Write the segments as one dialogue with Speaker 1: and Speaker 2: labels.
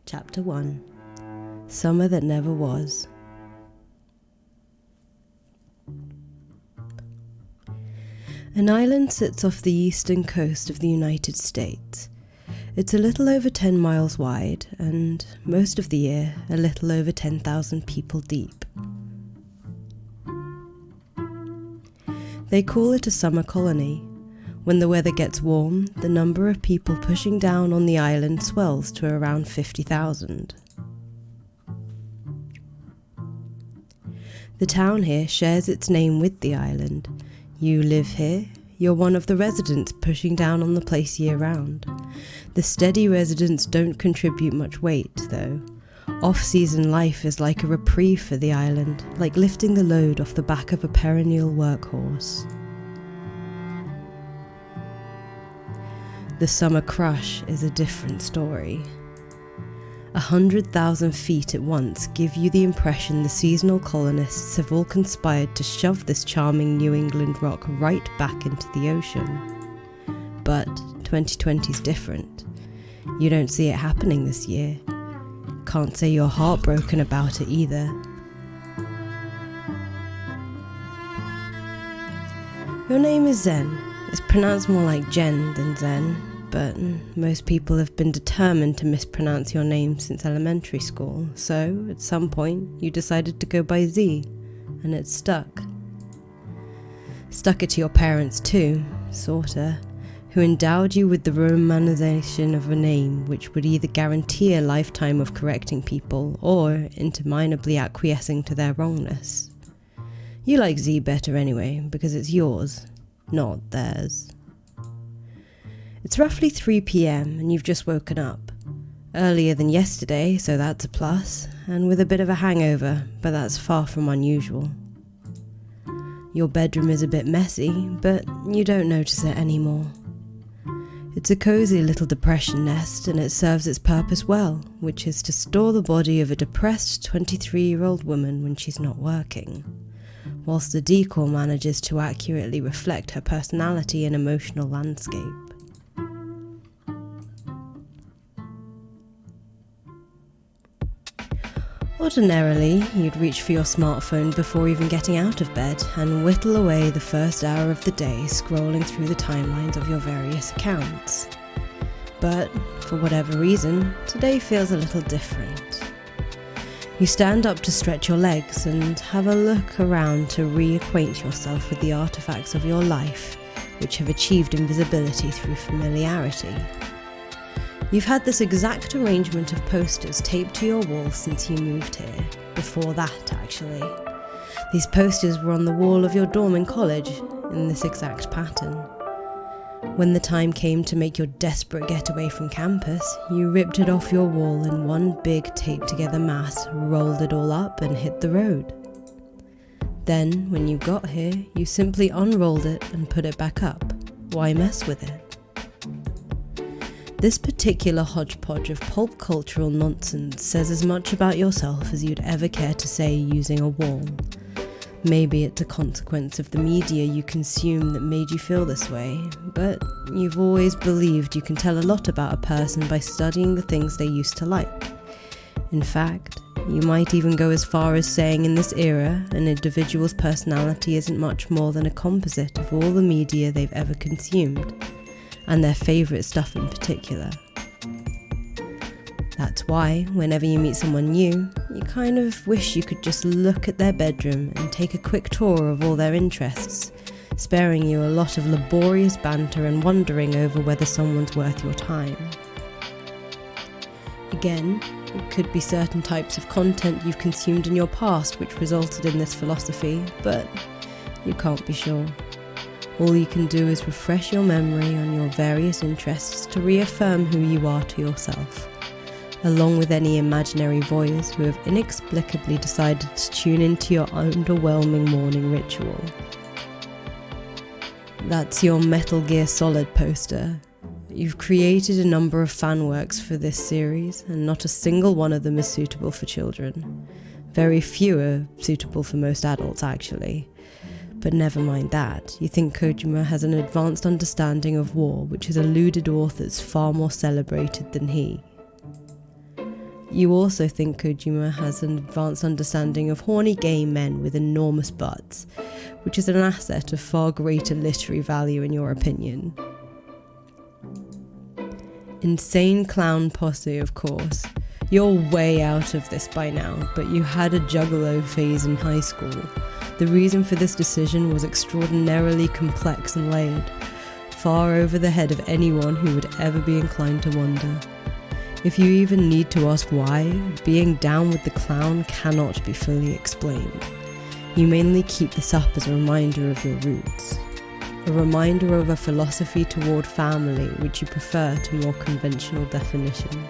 Speaker 1: Chapter 1. Summer That Never Was. An island sits off the eastern coast of the United States. It's a little over 10 miles wide and, most of the year, a little over 10,000 people deep. They call it a summer colony. When the weather gets warm, the number of people pushing down on the island swells to around 50,000. The town here shares its name with the island. You live here, you're one of the residents pushing down on the place year-round. The steady residents don't contribute much weight, though. Off-season life is like a reprieve for the island, like lifting the load off the back of a perennial workhorse. The summer crush is a different story. 100,000 feet at once give you the impression the seasonal colonists have all conspired to shove this charming New England rock right back into the ocean. But 2020's different. You don't see it happening this year. Can't say you're heartbroken about it either. Your name is Zen. It's pronounced more like Jen than Zen, but most people have been determined to mispronounce your name since elementary school, so at some point you decided to go by Z, and it stuck. Stuck it to your parents too, sorta, who endowed you with the romanization of a name which would either guarantee a lifetime of correcting people or interminably acquiescing to their wrongness. You like Z better anyway, because it's yours, not theirs. It's roughly 3 p.m. and you've just woken up. Earlier than yesterday, so that's a plus, and with a bit of a hangover, but that's far from unusual. Your bedroom is a bit messy, but you don't notice it anymore. It's a cozy little depression nest, and it serves its purpose well, which is to store the body of a depressed 23-year-old woman when she's not working, whilst the decor manages to accurately reflect her personality and emotional landscape. Ordinarily, you'd reach for your smartphone before even getting out of bed and whittle away the first hour of the day scrolling through the timelines of your various accounts. But, for whatever reason, today feels a little different. You stand up to stretch your legs and have a look around to reacquaint yourself with the artifacts of your life, which have achieved invisibility through familiarity. You've had this exact arrangement of posters taped to your wall since you moved here. Before that, actually. These posters were on the wall of your dorm in college, in this exact pattern. When the time came to make your desperate getaway from campus, you ripped it off your wall in one big taped-together mass, rolled it all up, and hit the road. Then, when you got here, you simply unrolled it and put it back up. Why mess with it? This particular hodgepodge of pulp cultural nonsense says as much about yourself as you'd ever care to say using a wall. Maybe it's a consequence of the media you consume that made you feel this way, but you've always believed you can tell a lot about a person by studying the things they used to like. In fact, you might even go as far as saying in this era, an individual's personality isn't much more than a composite of all the media they've ever consumed, and their favourite stuff in particular. That's why, whenever you meet someone new, you kind of wish you could just look at their bedroom and take a quick tour of all their interests, sparing you a lot of laborious banter and wondering over whether someone's worth your time. Again, it could be certain types of content you've consumed in your past which resulted in this philosophy, but you can't be sure. All you can do is refresh your memory on your various interests to reaffirm who you are to yourself, along with any imaginary voyeurs who have inexplicably decided to tune into your underwhelming morning ritual. That's your Metal Gear Solid poster. You've created a number of fan works for this series, and not a single one of them is suitable for children. Very few are suitable for most adults, actually. But never mind that, you think Kojima has an advanced understanding of war which has eluded authors far more celebrated than he. You also think Kojima has an advanced understanding of horny gay men with enormous butts, which is an asset of far greater literary value in your opinion. Insane clown posse, of course. You're way out of this by now, but you had a juggalo phase in high school. The reason for this decision was extraordinarily complex and layered, far over the head of anyone who would ever be inclined to wonder. If you even need to ask why, being down with the clown cannot be fully explained. You mainly keep this up as a reminder of your roots. A reminder of a philosophy toward family which you prefer to more conventional definitions.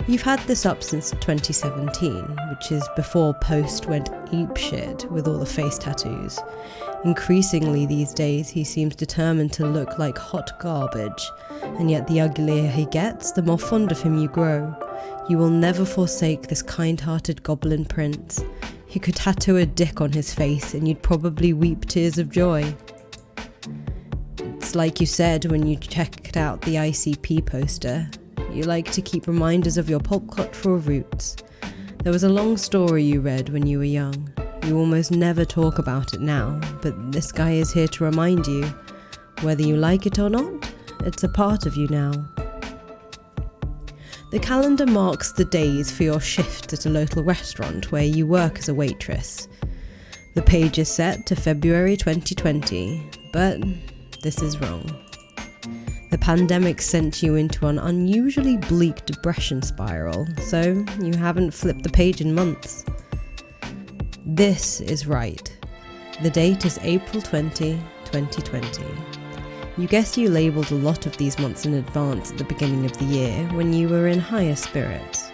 Speaker 1: You've had this up since 2017, which is before Post went apeshit with all the face tattoos. Increasingly these days he seems determined to look like hot garbage, and yet the uglier he gets, the more fond of him you grow. You will never forsake this kind-hearted goblin prince. He could tattoo a dick on his face and you'd probably weep tears of joy. It's like you said when you checked out the ICP poster. You like to keep reminders of your pop cultural roots. There was a long story you read when you were young. You almost never talk about it now, but this guy is here to remind you. Whether you like it or not, it's a part of you now. The calendar marks the days for your shift at a local restaurant where you work as a waitress. The page is set to February 2020, but this is wrong. The pandemic sent you into an unusually bleak depression spiral, so you haven't flipped the page in months. This is right. The date is April 20, 2020. You guess you labelled a lot of these months in advance at the beginning of the year when you were in higher spirits.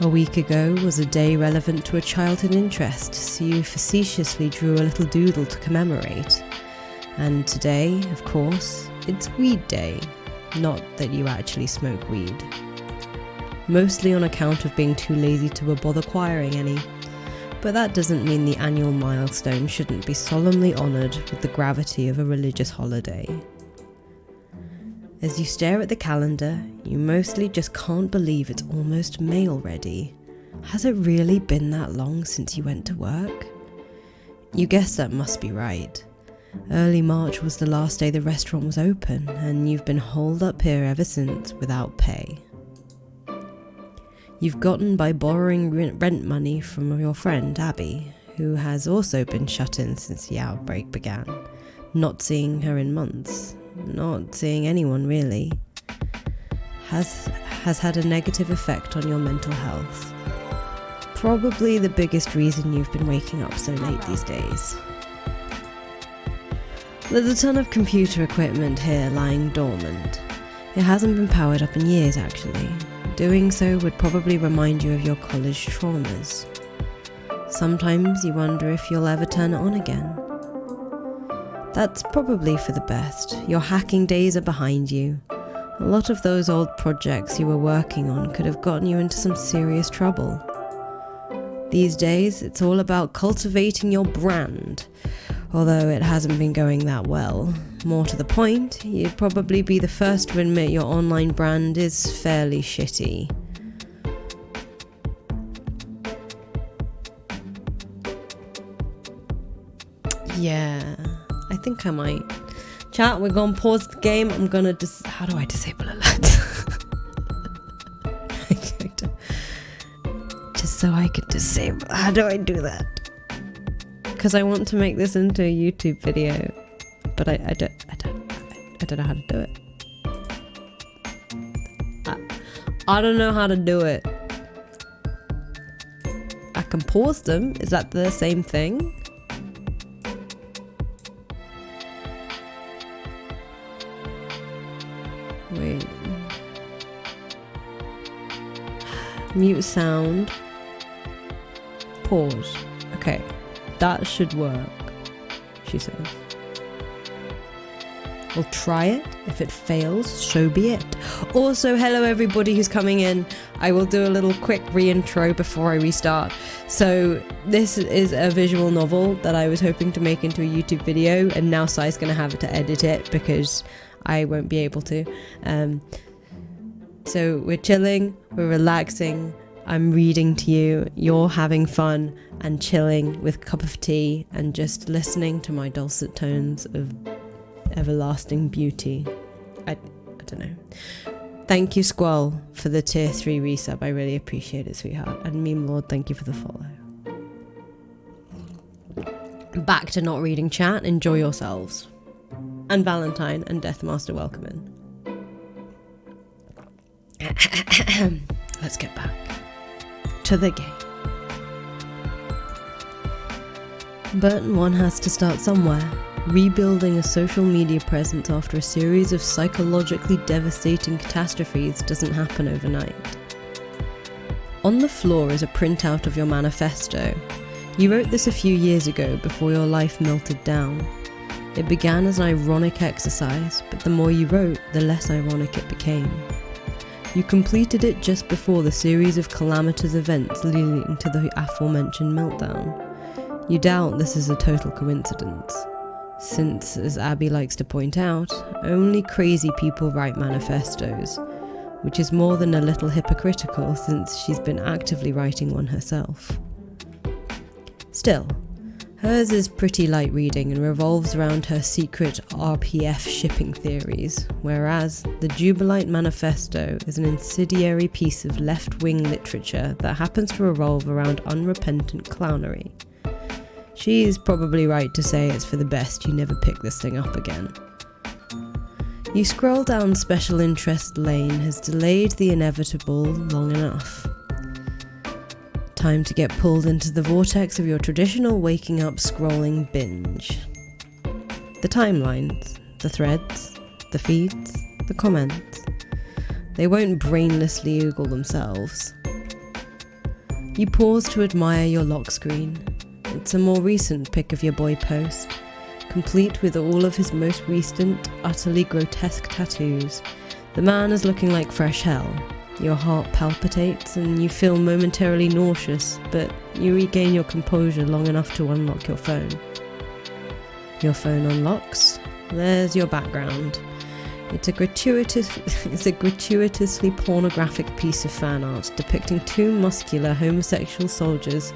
Speaker 1: A week ago was a day relevant to a childhood interest, so you facetiously drew a little doodle to commemorate. And today, of course, it's Weed Day. Not that you actually smoke weed. Mostly on account of being too lazy to bother acquiring any. But that doesn't mean the annual milestone shouldn't be solemnly honoured with the gravity of a religious holiday. As you stare at the calendar, you mostly just can't believe it's almost mail ready. Has it really been that long since you went to work? You guess that must be right. Early March was the last day the restaurant was open, and you've been holed up here ever since without pay. You've gotten by borrowing rent money from your friend Abby, who has also been shut in since the outbreak began, not seeing her in months. Not seeing anyone really, has had a negative effect on your mental health. Probably the biggest reason you've been waking up so late these days. There's a ton of computer equipment here lying dormant. It hasn't been powered up in years actually. Doing so would probably remind you of your college traumas. Sometimes you wonder if you'll ever turn it on again. That's probably for the best. Your hacking days are behind you. A lot of those old projects you were working on could have gotten you into some serious trouble. These days, it's all about cultivating your brand. Although it hasn't been going that well. More to the point, you'd probably be the first to admit your online brand is fairly shitty. Yeah, I think I might. Chat, we're gonna pause the game. I'm gonna how do I disable alerts? Just so I could disable. How do I do that? Because I want to make this into a YouTube video, but I don't know how to do it. I don't know how to do it. I can pause them. Is that the same thing? Wait. Mute sound. Pause. Okay. That should work, she says. We'll try it. If it fails, so be it. Also, hello everybody who's coming in. I will do a little quick re-intro before I restart. So this is a visual novel that I was hoping to make into a YouTube video, and now Sai's going to have to edit it because I won't be able to. So we're chilling, we're relaxing, I'm reading to you, you're having fun and chilling with a cup of tea and just listening to my dulcet tones of everlasting beauty. I don't know. Thank you, Squall, for the tier 3 resub. I really appreciate it, sweetheart. And Meme Lord, thank you for the follow. Back to not reading chat. Enjoy yourselves. And Valentine and Deathmaster, welcome in. Let's get back to the game. But one has to start somewhere. Rebuilding a social media presence after a series of psychologically devastating catastrophes doesn't happen overnight. On the floor is a printout of your manifesto. You wrote this a few years ago before your life melted down. It began as an ironic exercise, but the more you wrote, the less ironic it became. You completed it just before the series of calamitous events leading to the aforementioned meltdown. You doubt this is a total coincidence, since, as Abby likes to point out, only crazy people write manifestos, which is more than a little hypocritical since she's been actively writing one herself. Still, hers is pretty light reading and revolves around her secret RPF shipping theories, whereas the Jubilite Manifesto is an incendiary piece of left-wing literature that happens to revolve around unrepentant clownery. She's probably right to say it's for the best you never pick this thing up again. You scroll down special interest lane has delayed the inevitable long enough. Time to get pulled into the vortex of your traditional waking up scrolling binge. The timelines, the threads, the feeds, the comments. They won't brainlessly oogle themselves. You pause to admire your lock screen. It's a more recent pic of your boy post, complete with all of his most recent, utterly grotesque tattoos. The man is looking like fresh hell. Your heart palpitates and you feel momentarily nauseous, but you regain your composure long enough to unlock your phone. Your phone unlocks. There's your background. It's a gratuitously pornographic piece of fan art depicting two muscular homosexual soldiers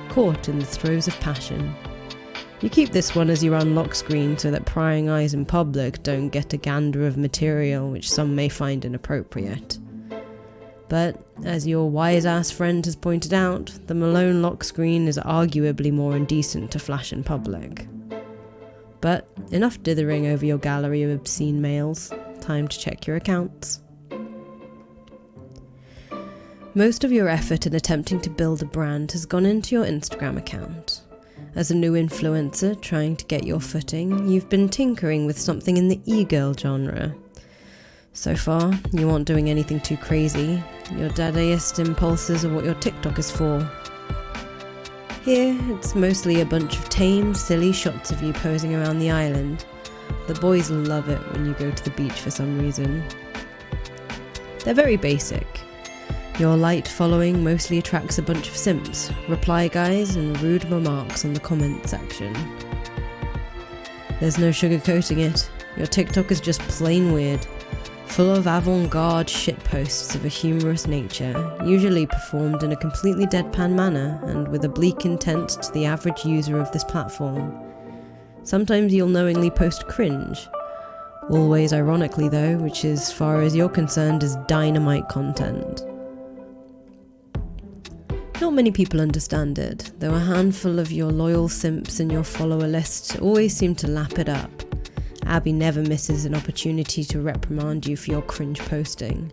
Speaker 1: caught in the throes of passion. You keep this one as your unlock screen so that prying eyes in public don't get a gander of material which some may find inappropriate. But, as your wise-ass friend has pointed out, the Malone lock screen is arguably more indecent to flash in public. But, enough dithering over your gallery of obscene mails. Time to check your accounts. Most of your effort in attempting to build a brand has gone into your Instagram account. As a new influencer trying to get your footing, you've been tinkering with something in the e-girl genre. So far, you aren't doing anything too crazy. Your dadaist impulses are what your TikTok is for. Here, it's mostly a bunch of tame, silly shots of you posing around the island. The boys love it when you go to the beach for some reason. They're very basic. Your light following mostly attracts a bunch of simps, reply guys, and rude remarks on the comment section. There's no sugarcoating it. Your TikTok is just plain weird. Full of avant-garde shitposts of a humorous nature, usually performed in a completely deadpan manner and with a bleak intent to the average user of this platform. Sometimes you'll knowingly post cringe. Always ironically though, which as far as you're concerned is dynamite content. Not many people understand it, though a handful of your loyal simps in your follower list always seem to lap it up. Abby never misses an opportunity to reprimand you for your cringe posting.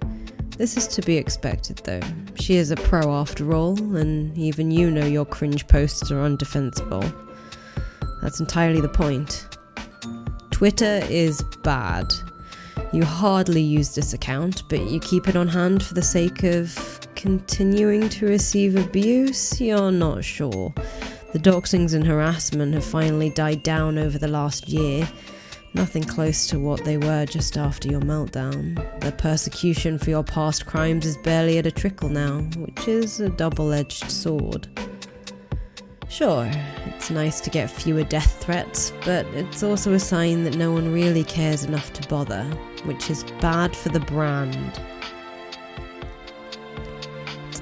Speaker 1: This is to be expected though. She is a pro after all, and even you know your cringe posts are undefensible. That's entirely the point. Twitter is bad. You hardly use this account, but you keep it on hand for the sake of continuing to receive abuse? You're not sure. The doxings and harassment have finally died down over the last year. Nothing close to what they were just after your meltdown. The persecution for your past crimes is barely at a trickle now, which is a double-edged sword. Sure, it's nice to get fewer death threats, but it's also a sign that no one really cares enough to bother, which is bad for the brand.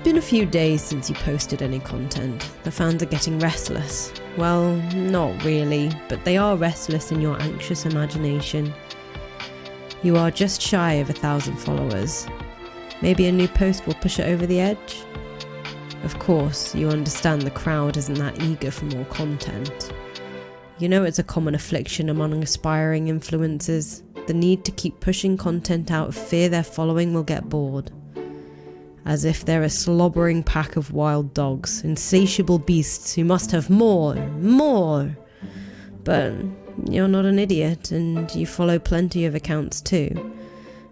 Speaker 1: been a few days since you posted any content. The fans are getting restless. Well, not really, but they are restless in your anxious imagination. You are just shy of 1,000 followers. Maybe a new post will push it over the edge? Of course, you understand the crowd isn't that eager for more content. You know it's a common affliction among aspiring influencers, the need to keep pushing content out of fear their following will get bored. As if they're a slobbering pack of wild dogs, insatiable beasts who must have more. But you're not an idiot, and you follow plenty of accounts too.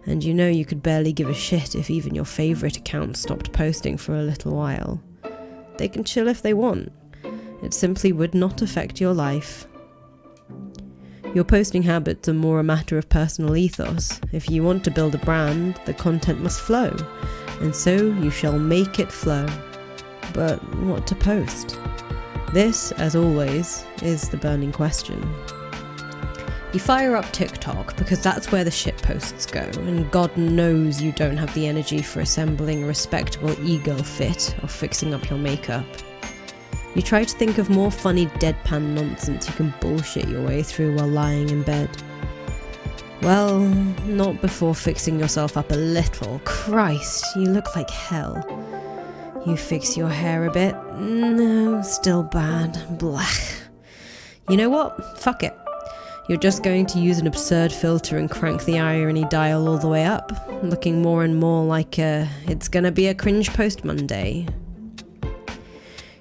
Speaker 1: And you know you could barely give a shit if even your favourite account stopped posting for a little while. They can chill if they want. It simply would not affect your life. Your posting habits are more a matter of personal ethos. If you want to build a brand, the content must flow, and so you shall make it flow. But what to post? This, as always, is the burning question. You fire up TikTok because that's where the shit posts go, and God knows you don't have the energy for assembling a respectable ego fit or fixing up your makeup. You try to think of more funny deadpan nonsense you can bullshit your way through while lying in bed. Well, not before fixing yourself up a little. Christ, you look like hell. You fix your hair a bit. No, still bad. Blah. You know what? Fuck it. You're just going to use an absurd filter and crank the irony dial all the way up, looking more and more like it's gonna be a cringe post Monday.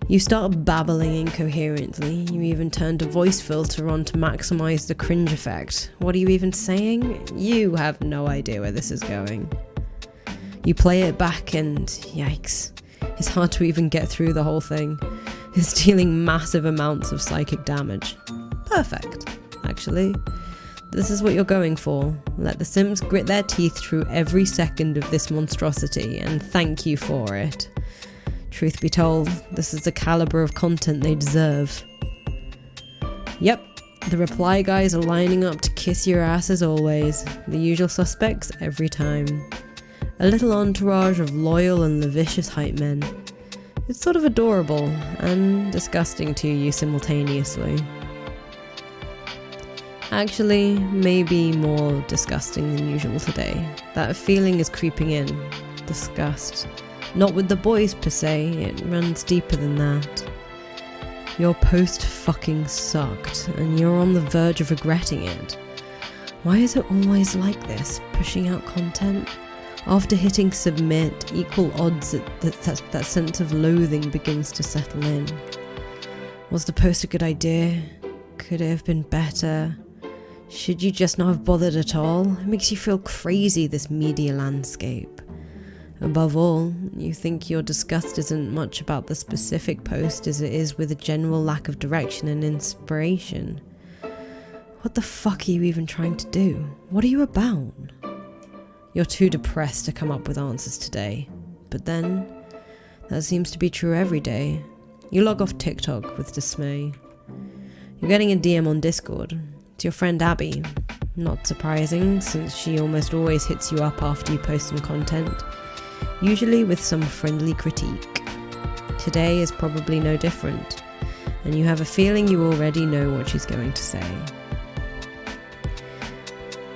Speaker 1: You start babbling incoherently. You even turned a voice filter on to maximize the cringe effect. What are you even saying? You have no idea where this is going. You play it back and yikes. It's hard to even get through the whole thing. It's dealing massive amounts of psychic damage. Perfect, actually. This is what you're going for. Let the Sims grit their teeth through every second of this monstrosity and thank you for it. Truth be told, this is the caliber of content they deserve. Yep, the reply guys are lining up to kiss your ass as always. The usual suspects every time. A little entourage of loyal and lascivious hype men. It's sort of adorable and disgusting to you simultaneously. Actually, maybe more disgusting than usual today. That feeling is creeping in. Disgust. Not with the boys per se, it runs deeper than that. Your post fucking sucked, and you're on the verge of regretting it. Why is it always like this, pushing out content? After hitting submit, equal odds that sense of loathing begins to settle in. Was the post a good idea? Could it have been better? Should you just not have bothered at all? It makes you feel crazy, this media landscape. Above all, you think your disgust isn't much about the specific post as it is with a general lack of direction and inspiration. What the fuck are you even trying to do? What are you about? You're too depressed to come up with answers today. But then, that seems to be true every day. You log off TikTok with dismay. You're getting a DM on Discord. It's your friend Abby. Not surprising, since she almost always hits you up after you post some content. Usually with some friendly critique. Today is probably no different, and you have a feeling you already know what she's going to say.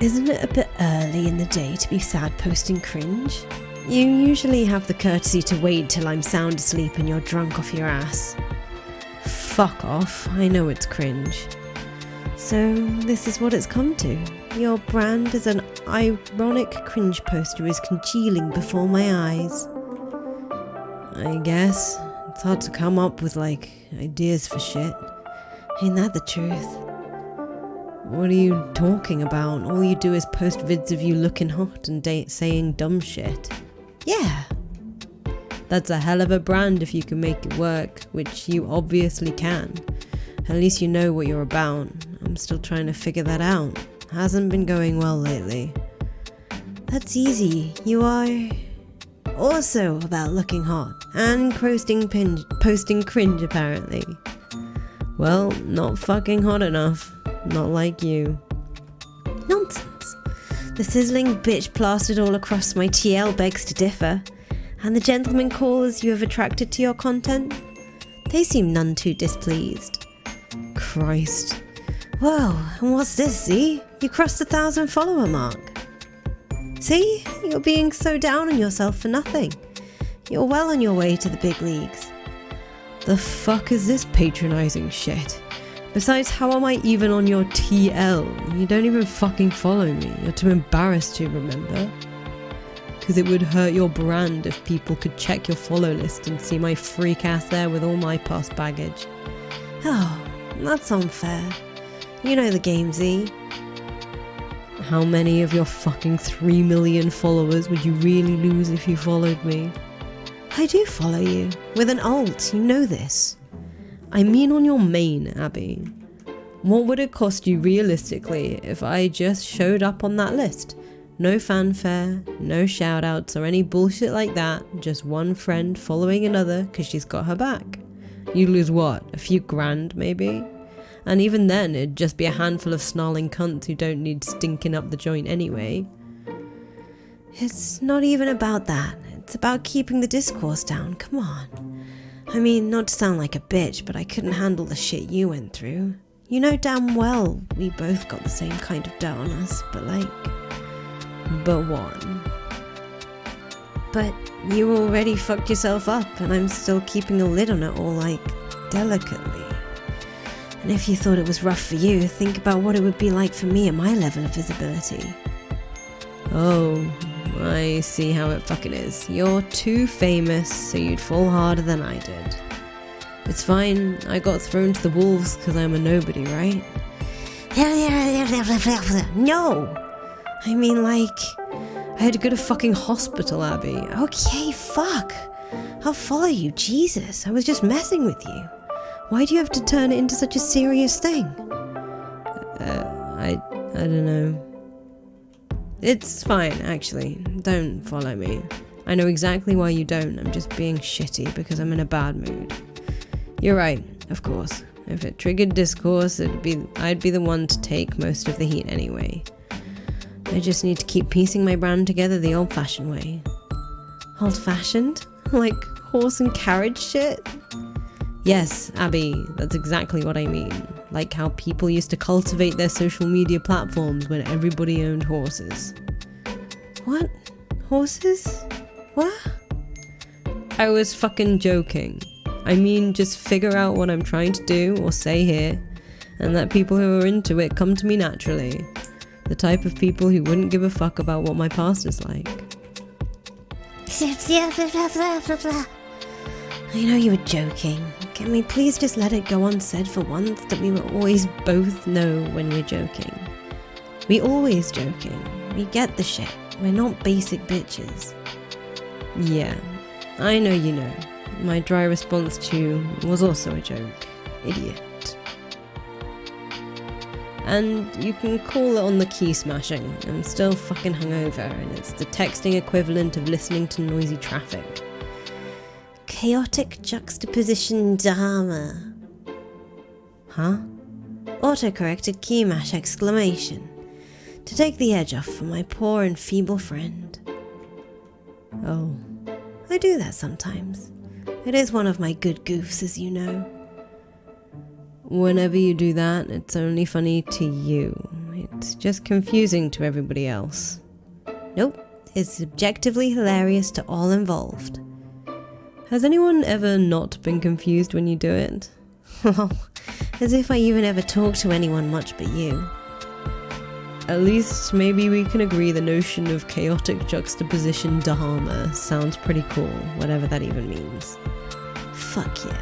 Speaker 1: Isn't it a bit early in the day to be sad posting cringe? You usually have the courtesy to wait till I'm sound asleep and you're drunk off your ass. Fuck off, I know it's cringe. So this is what it's come to. Your brand as an ironic cringe poster is congealing before my eyes. I guess. It's hard to come up with, ideas for shit. Ain't that the truth? What are you talking about? All you do is post vids of you looking hot and saying dumb shit. Yeah. That's a hell of a brand if you can make it work, which you obviously can. At least you know what you're about. I'm still trying to figure that out. Hasn't been going well lately. That's easy. You are also about looking hot and posting cringe apparently. Well, not fucking hot enough. Not like you. Nonsense. The sizzling bitch plastered all across my TL begs to differ. And the gentlemen callers you have attracted to your content? They seem none too displeased. Christ. Whoa, and what's this, see? You crossed the 1,000 follower mark. See? You're being so down on yourself for nothing. You're well on your way to the big leagues. The fuck is this patronizing shit? Besides, how am I even on your TL? You don't even fucking follow me. You're too embarrassed to, remember? Because it would hurt your brand if people could check your follow list and see my freak ass there with all my past baggage. Oh, that's unfair. You know the game, Z. How many of your fucking 3 million followers would you really lose if you followed me? I do follow you. With an alt, you know this. I mean on your main, Abby. What would it cost you realistically if I just showed up on that list? No fanfare, no shoutouts or any bullshit like that, just one friend following another because she's got her back. You lose what, a few grand maybe? And even then it'd just be a handful of snarling cunts who don't need stinking up the joint anyway. It's not even about that, it's about keeping the discourse down, come on. I mean, not to sound like a bitch, but I couldn't handle the shit you went through. You know damn well we both got the same kind of dirt on us, but like... But what? But you already fucked yourself up and I'm still keeping a lid on it all, like, delicately. And if you thought it was rough for you, think about what it would be like for me at my level of visibility. Oh, I see how it fucking is. You're too famous, so you'd fall harder than I did. It's fine, I got thrown to the wolves because I'm a nobody, right? No! I mean, like, I had to go to fucking hospital, Abby. Okay, fuck. I'll follow you, Jesus. I was just messing with you. Why do you have to turn it into such a serious thing? I don't know. It's fine, actually. Don't follow me. I know exactly why you don't. I'm just being shitty because I'm in a bad mood. You're right, of course. If it triggered discourse, I'd be the one to take most of the heat anyway. I just need to keep piecing my brand together the old-fashioned way. Old-fashioned? Like horse and carriage shit? Yes, Abby, that's exactly what I mean. Like how people used to cultivate their social media platforms when everybody owned horses. What? Horses? What? I was fucking joking. I mean, just figure out what I'm trying to do or say here, and let people who are into it come to me naturally. The type of people who wouldn't give a fuck about what my past is like. I know you were joking. Can we please just let it go unsaid for once that we will always both know when we're joking? We always joking. We get the shit. We're not basic bitches. Yeah, I know you know. My dry response to you was also a joke. Idiot. And you can call it on the key smashing. I'm still fucking hungover, and it's the texting equivalent of listening to noisy traffic. Chaotic juxtaposition drama. Huh? Autocorrected key mash exclamation. To take the edge off for my poor and feeble friend. Oh, I do that sometimes. It is one of my good goofs, as you know. Whenever you do that, it's only funny to you. It's just confusing to everybody else. Nope, it's objectively hilarious to all involved. Has anyone ever not been confused when you do it? Well, as if I even ever talk to anyone much but you. At least maybe we can agree the notion of chaotic juxtaposition dharma sounds pretty cool, whatever that even means. Fuck yeah.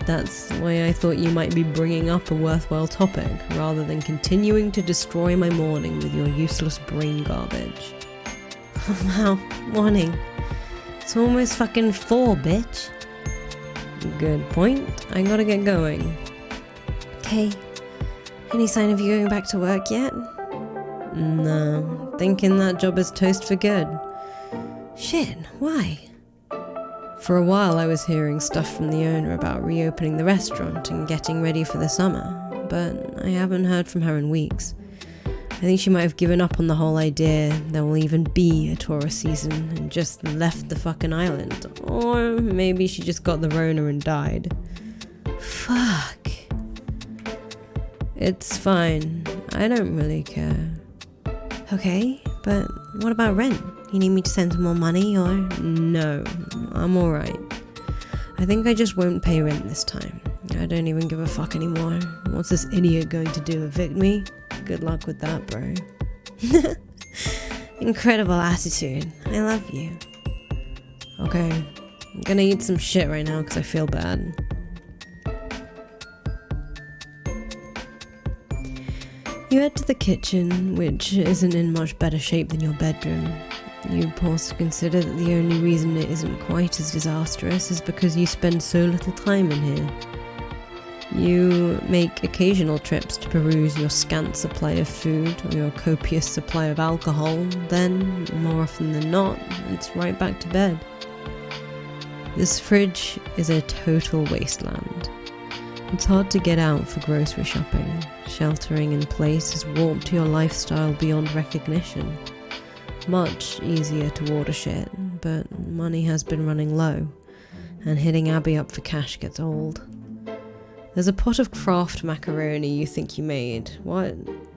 Speaker 1: That's why I thought you might be bringing up a worthwhile topic, rather than continuing to destroy my morning with your useless brain garbage. Wow, morning. It's almost fucking 4, bitch. Good point. I gotta get going. Okay. Any sign of you going back to work yet? No. Thinking that job is toast for good. Shit, why? For a while I was hearing stuff from the owner about reopening the restaurant and getting ready for the summer, but I haven't heard from her in weeks. I think she might have given up on the whole idea there will even be a tourist season and just left the fucking island. Or maybe she just got the Rona and died. Fuck. It's fine. I don't really care. Okay, but what about rent? You need me to send some more money or? No, I'm alright. I think I just won't pay rent this time. I don't even give a fuck anymore. What's this idiot going to do, evict me? Good luck with that, bro. Incredible attitude. I love you. Okay, I'm gonna eat some shit right now because I feel bad. You head to the kitchen, which isn't in much better shape than your bedroom. You pause to consider that the only reason it isn't quite as disastrous is because you spend so little time in here. You make occasional trips to peruse your scant supply of food or your copious supply of alcohol, then, more often than not, it's right back to bed. This fridge is a total wasteland. It's hard to get out for grocery shopping. Sheltering in place has warped your lifestyle beyond recognition. Much easier to order shit, but money has been running low, and hitting Abby up for cash gets old. There's a pot of Kraft macaroni you think you made,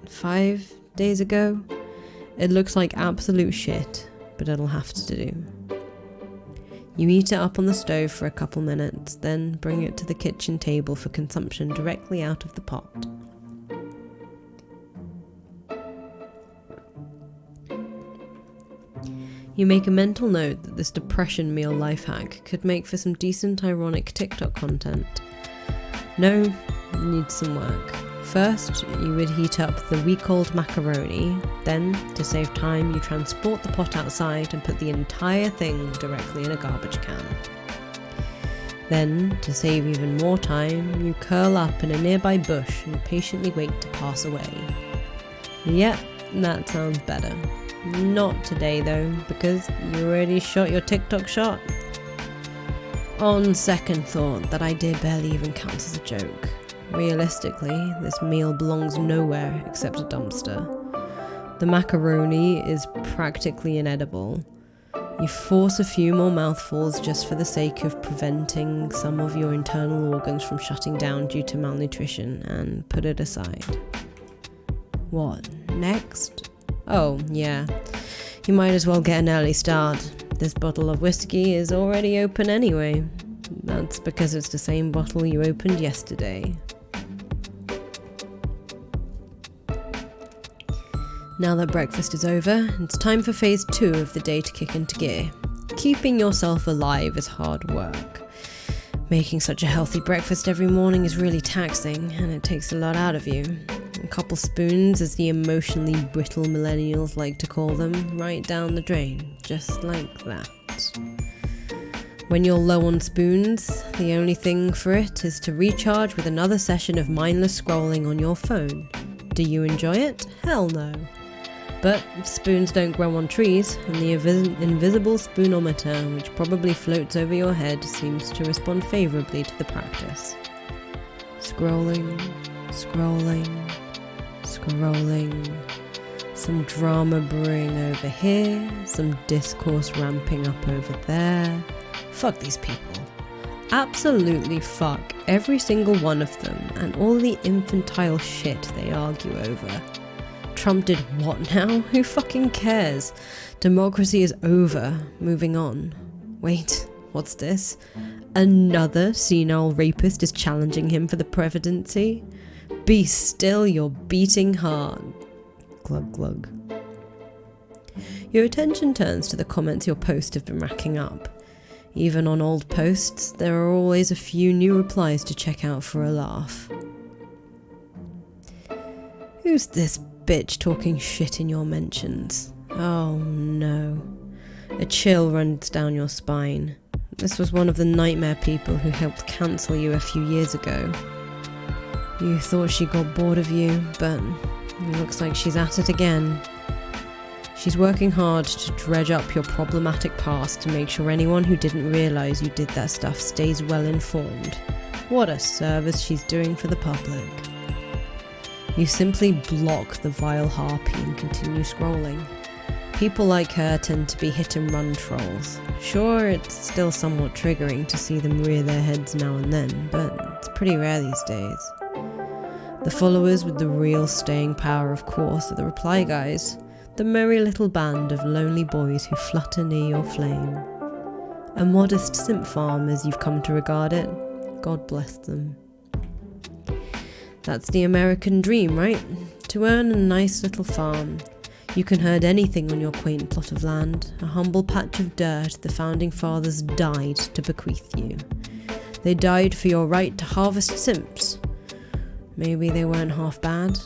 Speaker 1: 5 days ago? It looks like absolute shit, but it'll have to do. You heat it up on the stove for a couple minutes, then bring it to the kitchen table for consumption directly out of the pot. You make a mental note that this depression meal life hack could make for some decent ironic TikTok content. No, it needs some work. First, you would heat up the week-old macaroni, then, to save time, you transport the pot outside and put the entire thing directly in a garbage can. Then, to save even more time, you curl up in a nearby bush and patiently wait to pass away. Yep, that sounds better. Not today though, because you already shot your TikTok shot. On second thought, that idea barely even counts as a joke. Realistically, this meal belongs nowhere except a dumpster. The macaroni is practically inedible. You force a few more mouthfuls just for the sake of preventing some of your internal organs from shutting down due to malnutrition and put it aside. What next? Oh, yeah. You might as well get an early start. This bottle of whiskey is already open anyway. That's because it's the same bottle you opened yesterday. Now that breakfast is over, it's time for phase 2 of the day to kick into gear. Keeping yourself alive is hard work. Making such a healthy breakfast every morning is really taxing, and it takes a lot out of you. A couple spoons, as the emotionally brittle millennials like to call them, right down the drain, just like that. When you're low on spoons, the only thing for it is to recharge with another session of mindless scrolling on your phone. Do you enjoy it? Hell no. But spoons don't grow on trees, and the invisible spoonometer, which probably floats over your head, seems to respond favourably to the practice. Scrolling, scrolling, scrolling. Some drama brewing over here, some discourse ramping up over there. Fuck these people. Absolutely fuck every single one of them and all the infantile shit they argue over. Trump did what now? Who fucking cares? Democracy is over. Moving on. Wait, what's this? Another senile rapist is challenging him for the presidency? Be still your beating heart. Glug glug. Your attention turns to the comments your posts have been racking up. Even on old posts, there are always a few new replies to check out for a laugh. Who's this bitch talking shit in your mentions? Oh no. A chill runs down your spine. This was one of the nightmare people who helped cancel you a few years ago. You thought she got bored of you, but it looks like she's at it again. She's working hard to dredge up your problematic past to make sure anyone who didn't realise you did that stuff stays well informed. What a service she's doing for the public. You simply block the vile harpy and continue scrolling. People like her tend to be hit-and-run trolls. Sure, it's still somewhat triggering to see them rear their heads now and then, but it's pretty rare these days. The followers with the real staying power, of course, are the reply guys, the merry little band of lonely boys who flutter near your flame. A modest simp farm, as you've come to regard it. God bless them. That's the American dream, right? To earn a nice little farm. You can herd anything on your quaint plot of land, a humble patch of dirt the founding fathers died to bequeath you. They died for your right to harvest simps. Maybe they weren't half bad?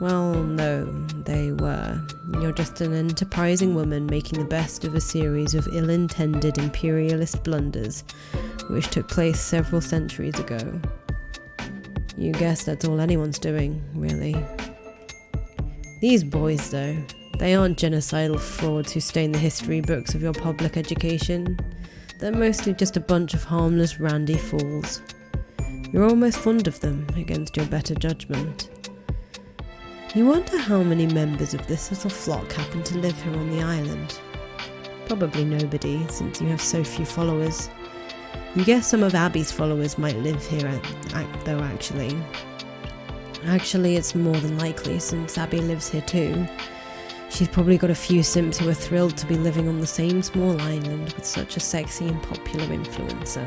Speaker 1: Well, no, they were. You're just an enterprising woman making the best of a series of ill-intended imperialist blunders, which took place several centuries ago. You guess that's all anyone's doing, really. These boys, though, they aren't genocidal frauds who stain the history books of your public education. They're mostly just a bunch of harmless, randy fools. You're almost fond of them, against your better judgment. You wonder how many members of this little flock happen to live here on the island. Probably nobody, since you have so few followers. You guess some of Abby's followers might live here, though actually. Actually, it's more than likely, since Abby lives here too. She's probably got a few simps who are thrilled to be living on the same small island with such a sexy and popular influencer.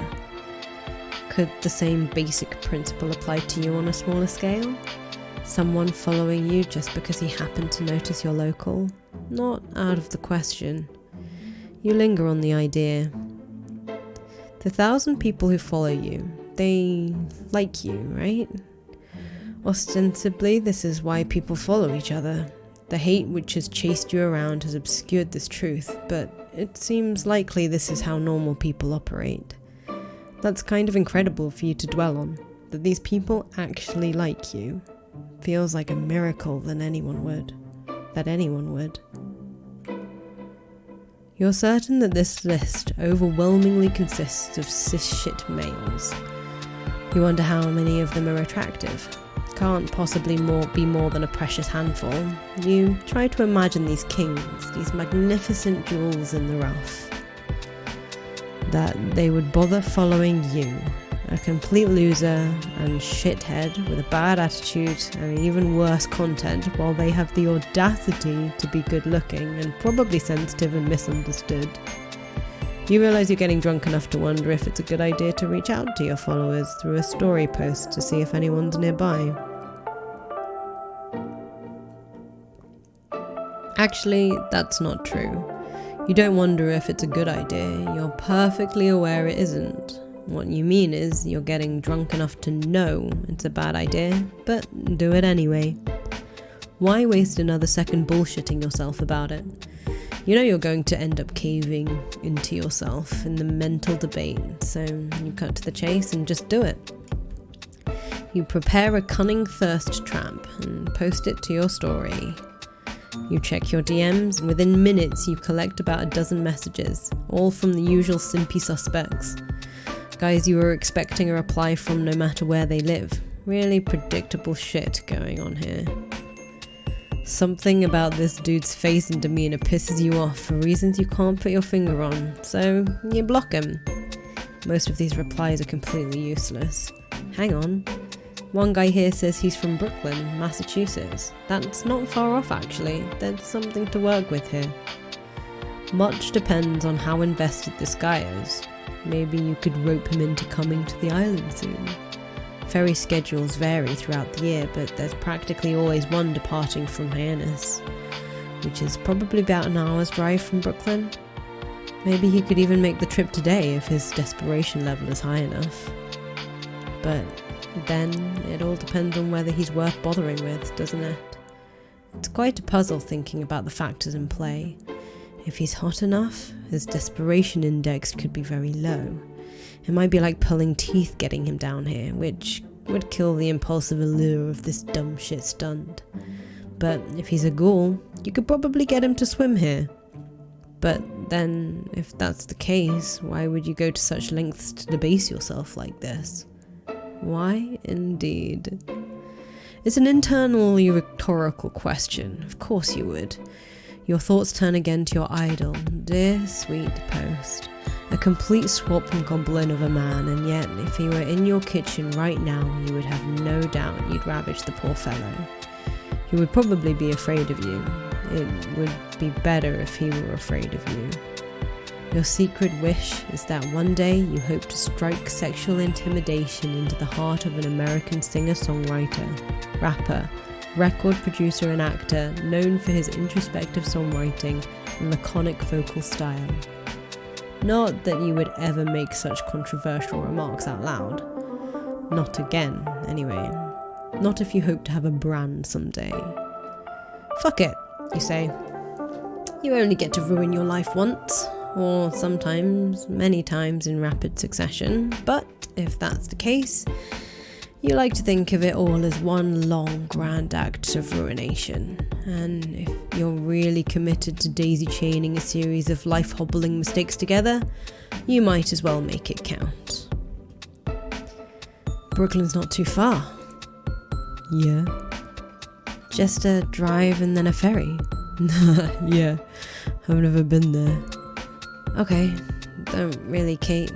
Speaker 1: Could the same basic principle apply to you on a smaller scale? Someone following you just because he happened to notice you're local? Not out of the question. You linger on the idea. The 1,000 people who follow you, they like you, right? Ostensibly, this is why people follow each other. The hate which has chased you around has obscured this truth, but it seems likely this is how normal people operate. That's kind of incredible for you to dwell on, that these people actually like you. Feels like a miracle that anyone would. You're certain that this list overwhelmingly consists of cis-shit males. You wonder how many of them are attractive. Can't possibly be more than a precious handful. You try to imagine these kings, these magnificent jewels in the rough. That they would bother following you, a complete loser and shithead with a bad attitude and even worse content, while they have the audacity to be good looking and probably sensitive and misunderstood. You realise you're getting drunk enough to wonder if it's a good idea to reach out to your followers through a story post to see if anyone's nearby. Actually, that's not true. You don't wonder if it's a good idea, you're perfectly aware it isn't. What you mean is you're getting drunk enough to know it's a bad idea, but do it anyway. Why waste another second bullshitting yourself about it? You know you're going to end up caving into yourself in the mental debate, so you cut to the chase and just do it. You prepare a cunning thirst trap and post it to your story. You check your DMs, and within minutes you collect about a dozen messages, all from the usual simpy suspects. Guys you were expecting a reply from no matter where they live. Really predictable shit going on here. Something about this dude's face and demeanour pisses you off for reasons you can't put your finger on, so you block him. Most of these replies are completely useless. Hang on. One guy here says he's from Brooklyn, Massachusetts. That's not far off actually. There's something to work with here. Much depends on how invested this guy is. Maybe you could rope him into coming to the island soon. Ferry schedules vary throughout the year, but there's practically always one departing from Hyannis, which is probably about an hour's drive from Brooklyn. Maybe he could even make the trip today if his desperation level is high enough. But then it all depends on whether he's worth bothering with, doesn't it? It's quite a puzzle thinking about the factors in play. If he's hot enough, his desperation index could be very low. It might be like pulling teeth getting him down here, which would kill the impulsive allure of this dumb shit stunt. But if he's a ghoul, you could probably get him to swim here. But then, if that's the case, why would you go to such lengths to debase yourself like this? Why, indeed? It's an internally rhetorical question. Of course you would. Your thoughts turn again to your idol, dear sweet Post. A complete swap from goblin of a man, and yet if he were in your kitchen right now, you would have no doubt you'd ravage the poor fellow. He would probably be afraid of you. It would be better if he were afraid of you. Your secret wish is that one day you hope to strike sexual intimidation into the heart of an American singer-songwriter, rapper, record producer and actor known for his introspective songwriting and laconic vocal style. Not that you would ever make such controversial remarks out loud. Not again, anyway. Not if you hope to have a brand someday. Fuck it, you say. You only get to ruin your life once, or sometimes, many times in rapid succession, but if that's the case, you like to think of it all as one long grand act of ruination. And if you're really committed to daisy chaining a series of life-hobbling mistakes together, you might as well make it count. Brooklyn's not too far. Yeah. Just a drive and then a ferry. Yeah, I've never been there. Okay, don't really care.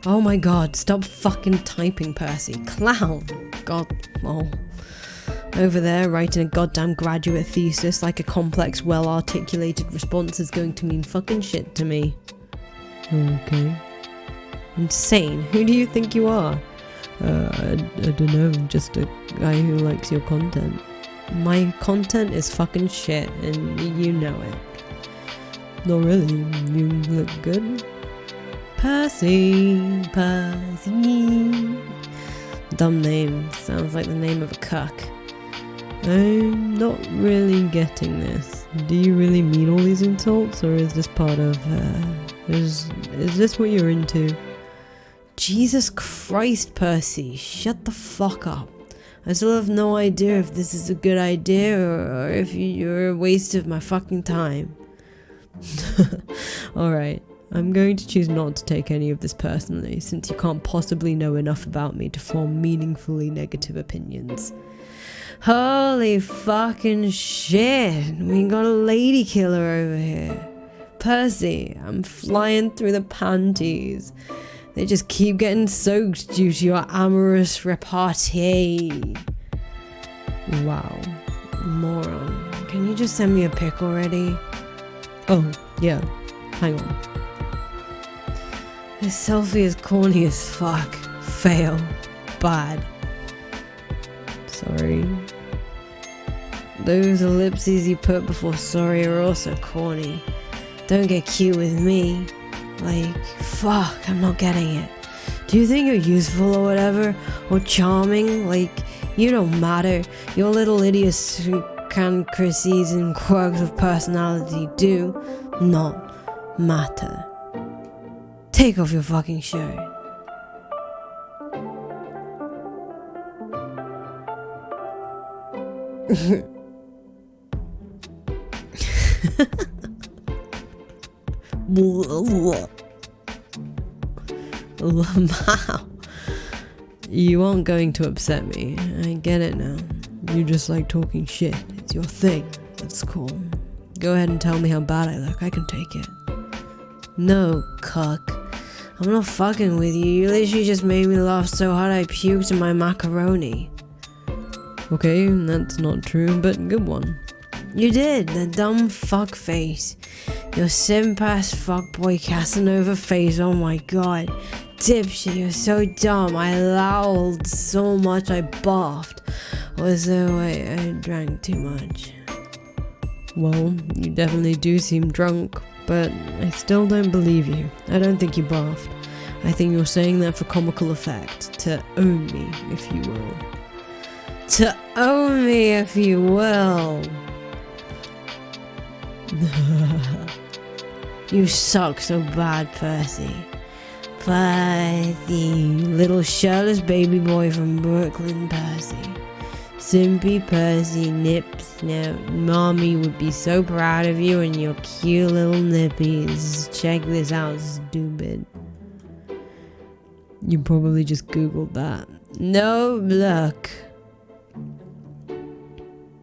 Speaker 1: Oh my god, stop fucking typing, Percy. Clown. God, oh. Over there, writing a goddamn graduate thesis like a complex, well-articulated response is going to mean fucking shit to me. Okay. Insane. Who do you think you are? I don't know, just a guy who likes your content. My content is fucking shit, and you know it. Not really. You look good. Percy. Dumb name. Sounds like the name of a cuck. I'm not really getting this. Do you really mean all these insults, or is this part of, is this what you're into? Jesus Christ, Percy, shut the fuck up. I still have no idea if this is a good idea or if you're a waste of my fucking time. Alright, I'm going to choose not to take any of this personally, since you can't possibly know enough about me to form meaningfully negative opinions. Holy fucking shit, we got a lady killer over here. Percy, I'm flying through the panties. They just keep getting soaked due to your amorous repartee. Wow. Moron. Can you just send me a pic already? Oh, yeah. Hang on. This selfie is corny as fuck. Fail. Bad. Sorry. Those ellipses you put before sorry are also corny. Don't get cute with me. Like, fuck, I'm not getting it. Do you think you're useful or whatever? Or charming? Like, you don't matter. Your little idiosyncrasies and quirks of personality do not matter. Take off your fucking shirt. Wow. You aren't going to upset me. I get it now. You just like talking shit. It's your thing. That's cool. Go ahead and tell me how bad I look. I can take it. No, cuck. I'm not fucking with you. You literally just made me laugh so hard I puked in my macaroni. Okay, that's not true, but good one. You did, the dumb fuck face. Your simp-ass fuckboy Casanova face, oh my god. Dipshit, you're so dumb. I lolled so much I barfed. Also, I drank too much. Well, you definitely do seem drunk, but I still don't believe you. I don't think you barfed. I think you're saying that for comical effect, to own me, if you will. To own me, if you will. You suck so bad, Percy. Percy, little shirtless baby boy from Brooklyn, Percy. Simpy Percy, nips. Now, mommy would be so proud of you and your cute little nippies. Check this out, stupid. You probably just googled that. No, look.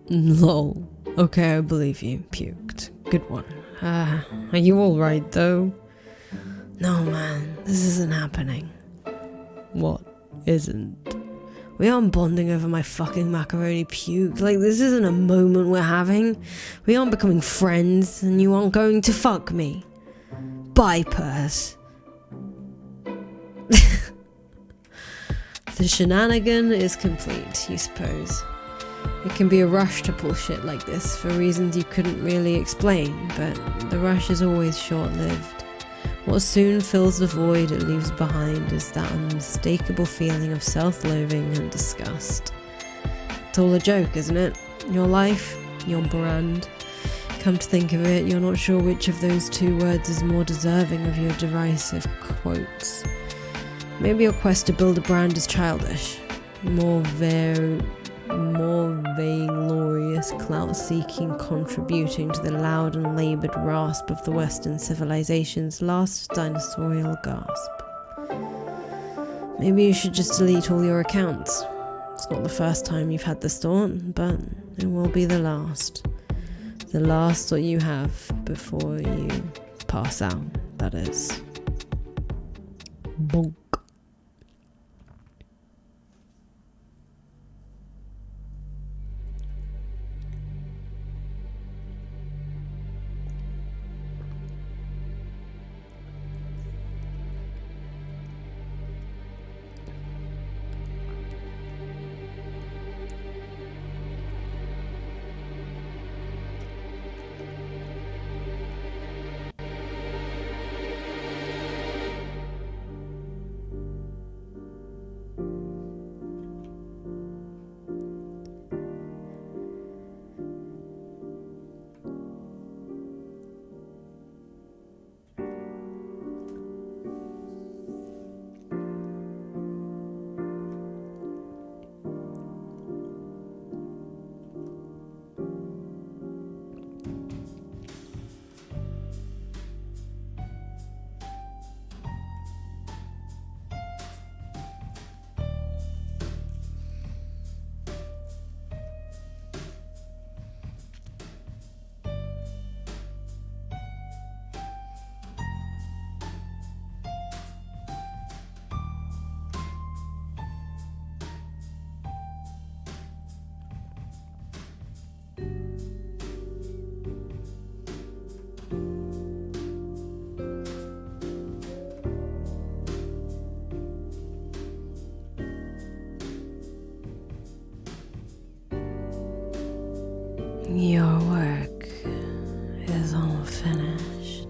Speaker 1: Lol. Okay, I believe you. Puked. Good one. Are you alright though? No man, this isn't happening. What isn't? We aren't bonding over my fucking macaroni puke. Like, this isn't a moment we're having. We aren't becoming friends, and you aren't going to fuck me. Bye, purse. The shenanigan is complete, you suppose. It can be a rush to pull shit like this for reasons you couldn't really explain, but the rush is always short-lived. What soon fills the void it leaves behind is that unmistakable feeling of self-loathing and disgust. It's all a joke, isn't it? Your life, your brand. Come to think of it, you're not sure which of those two words is more deserving of your derisive quotes. Maybe your quest to build a brand is childish. More vainglorious, clout-seeking, contributing to the loud and laboured rasp of the Western civilization's last dinosaurial gasp. Maybe you should just delete all your accounts. It's not the first time you've had this thought, but it will be the last. The last that you have before you pass out, that is. Bonk. Your work is all finished.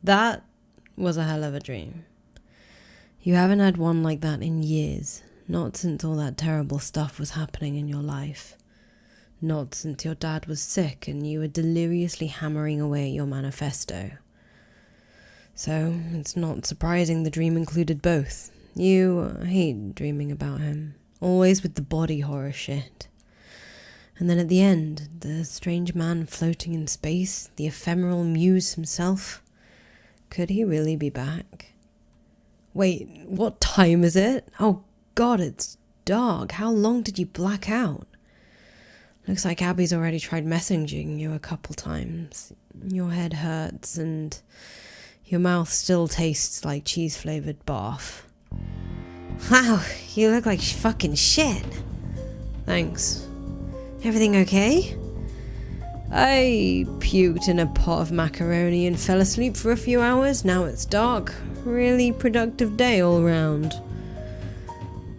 Speaker 1: That was a hell of a dream. You haven't had one like that in years, not since all that terrible stuff was happening in your life. Not since your dad was sick and you were deliriously hammering away your manifesto. So it's not surprising the dream included both. You hate dreaming about him, always with the body horror shit. And then at the end, the strange man floating in space, the ephemeral muse himself. Could he really be back? Wait, what time is it? Oh God, it's dark. How long did you black out? Looks like Abby's already tried messaging you a couple times. Your head hurts and your mouth still tastes like cheese-flavoured barf. Wow, you look like fucking shit. Thanks. Everything okay? I puked in a pot of macaroni and fell asleep for a few hours. Now it's dark. Really productive day all round.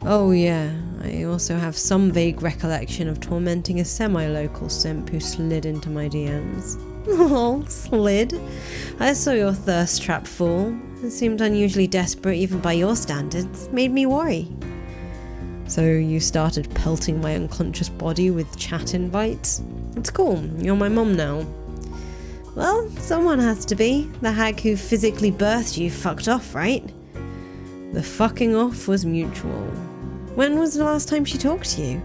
Speaker 1: Oh yeah, I also have some vague recollection of tormenting a semi-local simp who slid into my DMs. Oh, slid? I saw your thirst trap fall. It seemed unusually desperate even by your standards. Made me worry. So you started pelting my unconscious body with chat invites? It's cool, you're my mom now. Well, someone has to be. The hag who physically birthed you fucked off, right? The fucking off was mutual. When was the last time she talked to you?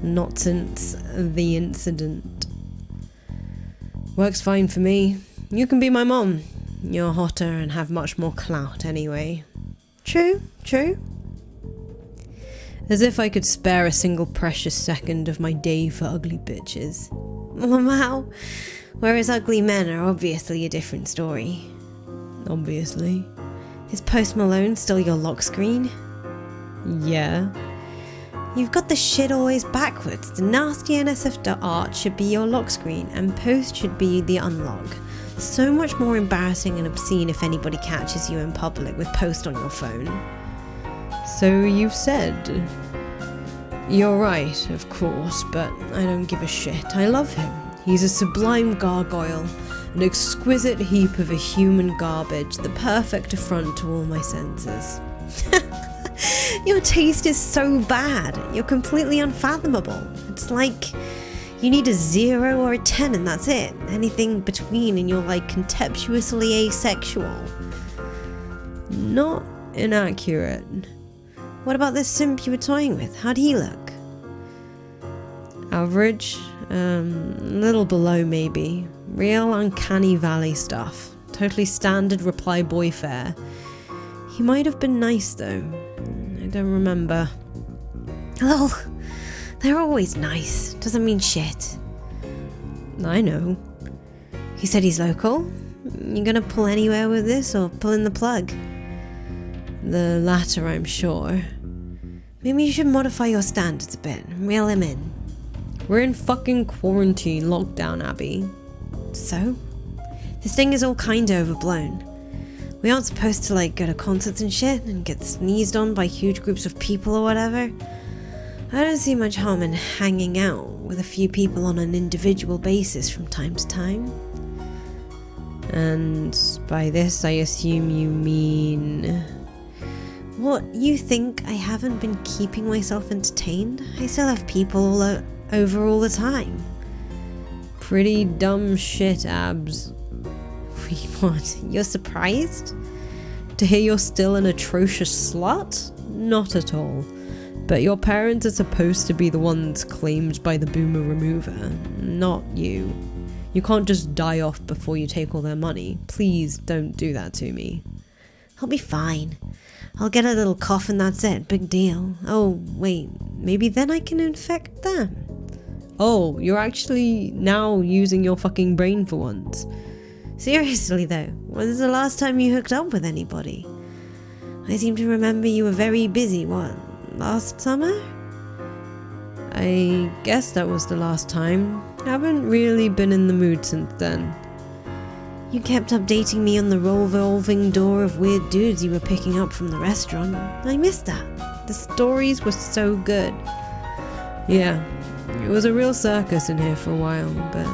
Speaker 1: Not since the incident. Works fine for me. You can be my mom. You're hotter and have much more clout anyway. True. As if I could spare a single precious second of my day for ugly bitches. Wow. Whereas ugly men are obviously a different story. Obviously. Is Post Malone still your lock screen? Yeah. You've got the shit always backwards. The nasty NSF art should be your lock screen and Post should be the unlock. So much more embarrassing and obscene if anybody catches you in public with Post on your phone. So you've said. You're right, of course, but I don't give a shit. I love him. He's a sublime gargoyle, an exquisite heap of a human garbage, the perfect affront to all my senses. Your taste is so bad. You're completely unfathomable. It's like you need a 0 or a 10 and that's it. Anything between and you're like contemptuously asexual. Not inaccurate. What about this simp you were toying with? How'd he look? Average. Little below maybe. Real uncanny valley stuff. Totally standard reply boy fare. He might have been nice though. I don't remember. Hello. They're always nice. Doesn't mean shit. I know. He said he's local. You gonna pull anywhere with this or pull in the plug? The latter, I'm sure. Maybe you should modify your standards a bit. Reel him in. We're in fucking quarantine lockdown, Abby. So? This thing is all kinda overblown. We aren't supposed to go to concerts and shit and get sneezed on by huge groups of people or whatever. I don't see much harm in hanging out with a few people on an individual basis from time to time. And by this I assume you mean... What, you think I haven't been keeping myself entertained? I still have people over all the time. Pretty dumb shit, Abs. What, you're surprised? To hear you're still an atrocious slut? Not at all. But your parents are supposed to be the ones claimed by the boomer remover, not you. You can't just die off before you take all their money. Please don't do that to me. I'll be fine. I'll get a little cough and that's it. Big deal. Oh, wait. Maybe then I can infect them. Oh, you're actually now using your fucking brain for once. Seriously though, when's the last time you hooked up with anybody? I seem to remember you were very busy, what, last summer? I guess that was the last time. Haven't really been in the mood since then. You kept updating me on the revolving door of weird dudes you were picking up from the restaurant. I missed that. The stories were so good. Yeah, it was a real circus in here for a while, but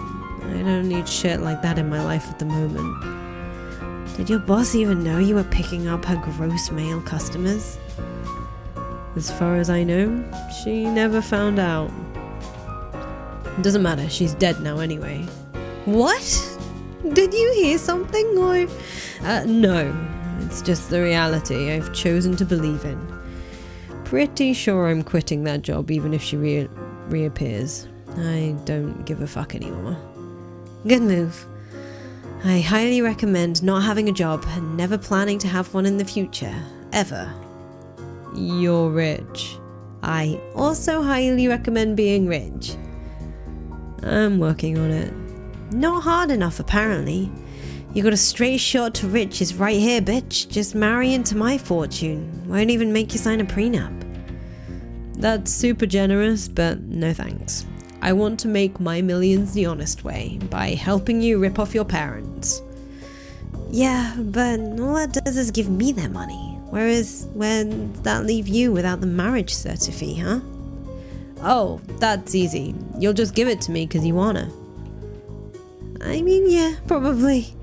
Speaker 1: I don't need shit like that in my life at the moment. Did your boss even know you were picking up her gross male customers? As far as I know, she never found out. It doesn't matter, she's dead now anyway. What? Did you hear something or... No, it's just the reality I've chosen to believe in. Pretty sure I'm quitting that job even if she reappears. I don't give a fuck anymore. Good move. I highly recommend not having a job and never planning to have one in the future, ever. You're rich. I also highly recommend being rich. I'm working on it. Not hard enough, apparently. You got a straight shot to riches right here, bitch. Just marry into my fortune. Won't even make you sign a prenup. That's super generous, but no thanks. I want to make my millions the honest way, by helping you rip off your parents. Yeah, but all that does is give me their money. Whereas, where does that leave you without the marriage certificate, huh? Oh, that's easy. You'll just give it to me because you wanna. I mean, yeah, probably.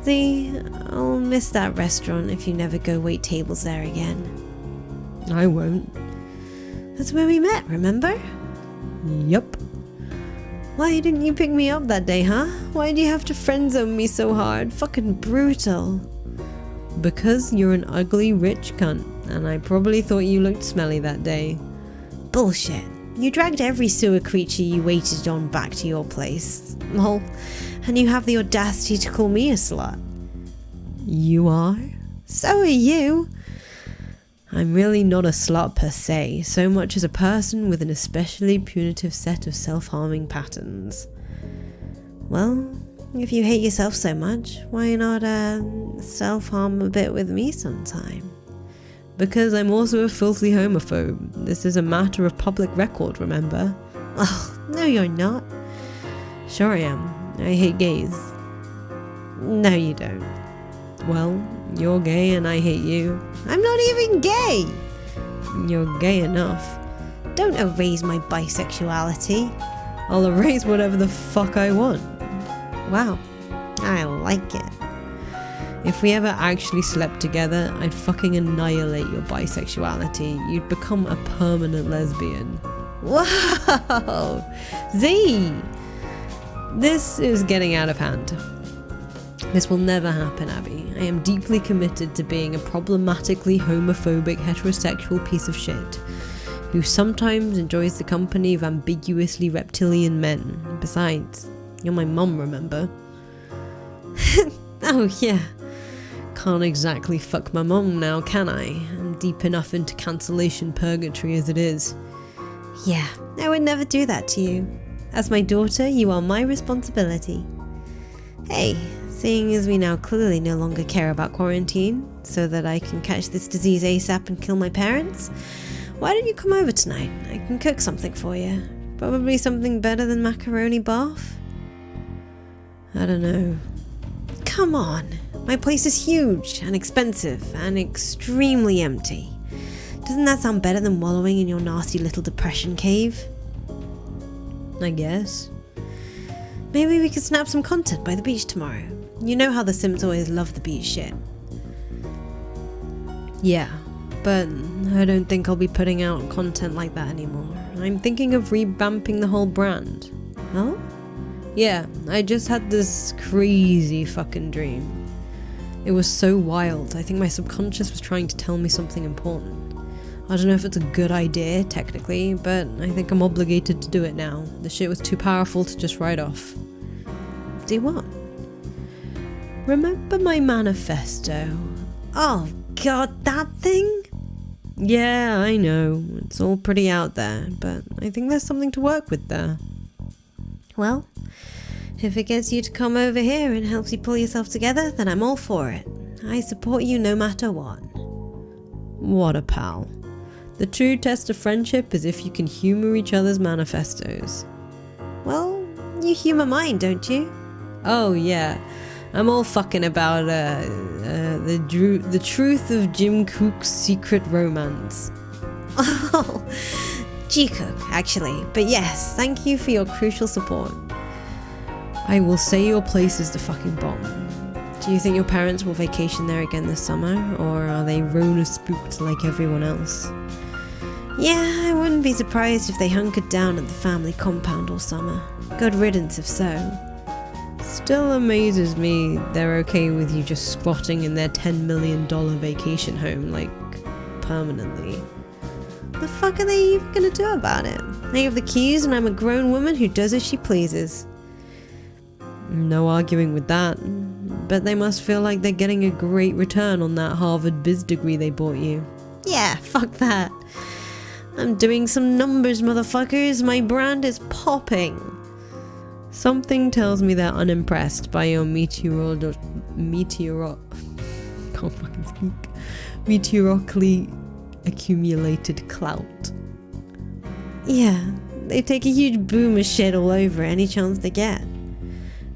Speaker 1: See, I'll miss that restaurant if you never go wait tables there again. I won't. That's where we met, remember? Yup. Why didn't you pick me up that day, huh? Why'd you have to friendzone me so hard? Fucking brutal. Because you're an ugly rich cunt, and I probably thought you looked smelly that day. Bullshit.
Speaker 2: You dragged every sewer creature you waited on back to your place. Lol. And you have the audacity to call me a slut.
Speaker 1: You are?
Speaker 2: So are you.
Speaker 1: I'm really not a slut per se, so much as a person with an especially punitive set of self-harming patterns.
Speaker 2: Well, if you hate yourself so much, why not self-harm a bit with me sometime?
Speaker 1: Because I'm also a filthy homophobe. This is a matter of public record, remember?
Speaker 2: Oh, no you're not.
Speaker 1: Sure I am. I hate gays.
Speaker 2: No you don't.
Speaker 1: Well, you're gay and I hate you.
Speaker 2: I'm not even gay!
Speaker 1: You're gay enough.
Speaker 2: Don't erase my bisexuality.
Speaker 1: I'll erase whatever the fuck I want.
Speaker 2: Wow, I like it.
Speaker 1: If we ever actually slept together, I'd fucking annihilate your bisexuality. You'd become a permanent lesbian.
Speaker 2: Whoa! Z!
Speaker 1: This is getting out of hand. This will never happen, Abby. I am deeply committed to being a problematically homophobic heterosexual piece of shit who sometimes enjoys the company of ambiguously reptilian men. Besides, you're my mum, remember?
Speaker 2: Oh yeah.
Speaker 1: Can't exactly fuck my mum now, can I? I'm deep enough into cancellation purgatory as it is.
Speaker 2: Yeah, I would never do that to you. As my daughter, you are my responsibility. Hey, seeing as we now clearly no longer care about quarantine, so that I can catch this disease ASAP and kill my parents, why don't you come over tonight? I can cook something for you. Probably something better than macaroni bath?
Speaker 1: I don't know.
Speaker 2: Come on, my place is huge and expensive and extremely empty. Doesn't that sound better than wallowing in your nasty little depression cave?
Speaker 1: I guess.
Speaker 2: Maybe we could snap some content by the beach tomorrow. You know how the Sims always love the beach shit.
Speaker 1: Yeah, but I don't think I'll be putting out content like that anymore. I'm thinking of revamping the whole brand.
Speaker 2: Oh?
Speaker 1: Yeah, I just had this crazy fucking dream. It was so wild. I think my subconscious was trying to tell me something important. I don't know if it's a good idea, technically, but I think I'm obligated to do it now. The shit was too powerful to just write off.
Speaker 2: Do what?
Speaker 1: Remember my manifesto?
Speaker 2: Oh god, that thing?
Speaker 1: Yeah, I know. It's all pretty out there, but I think there's something to work with there.
Speaker 2: Well, if it gets you to come over here and helps you pull yourself together, then I'm all for it. I support you no matter what.
Speaker 1: What a pal. The true test of friendship is if you can humour each other's manifestos.
Speaker 2: Well, you humour mine, don't you?
Speaker 1: Oh yeah, I'm all fucking about the truth of Jim Cook's secret romance.
Speaker 2: Oh, G-Cook, actually. But yes, thank you for your crucial support.
Speaker 1: I will say your place is the fucking bomb. Do you think your parents will vacation there again this summer, or are they Rona spooked like everyone else?
Speaker 2: Yeah, I wouldn't be surprised if they hunkered down at the family compound all summer. Good riddance if so.
Speaker 1: Still amazes me they're okay with you just squatting in their $10 million vacation home, like, permanently.
Speaker 2: The fuck are they even gonna do about it? I have the keys and I'm a grown woman who does as she pleases.
Speaker 1: No arguing with that. But they must feel like they're getting a great return on that Harvard biz degree they bought you.
Speaker 2: Yeah, fuck that. I'm doing some numbers, motherfuckers. My brand is popping.
Speaker 1: Something tells me they're unimpressed by your meteorically accumulated clout.
Speaker 2: Yeah, they take a huge boom of shit all over any chance they get.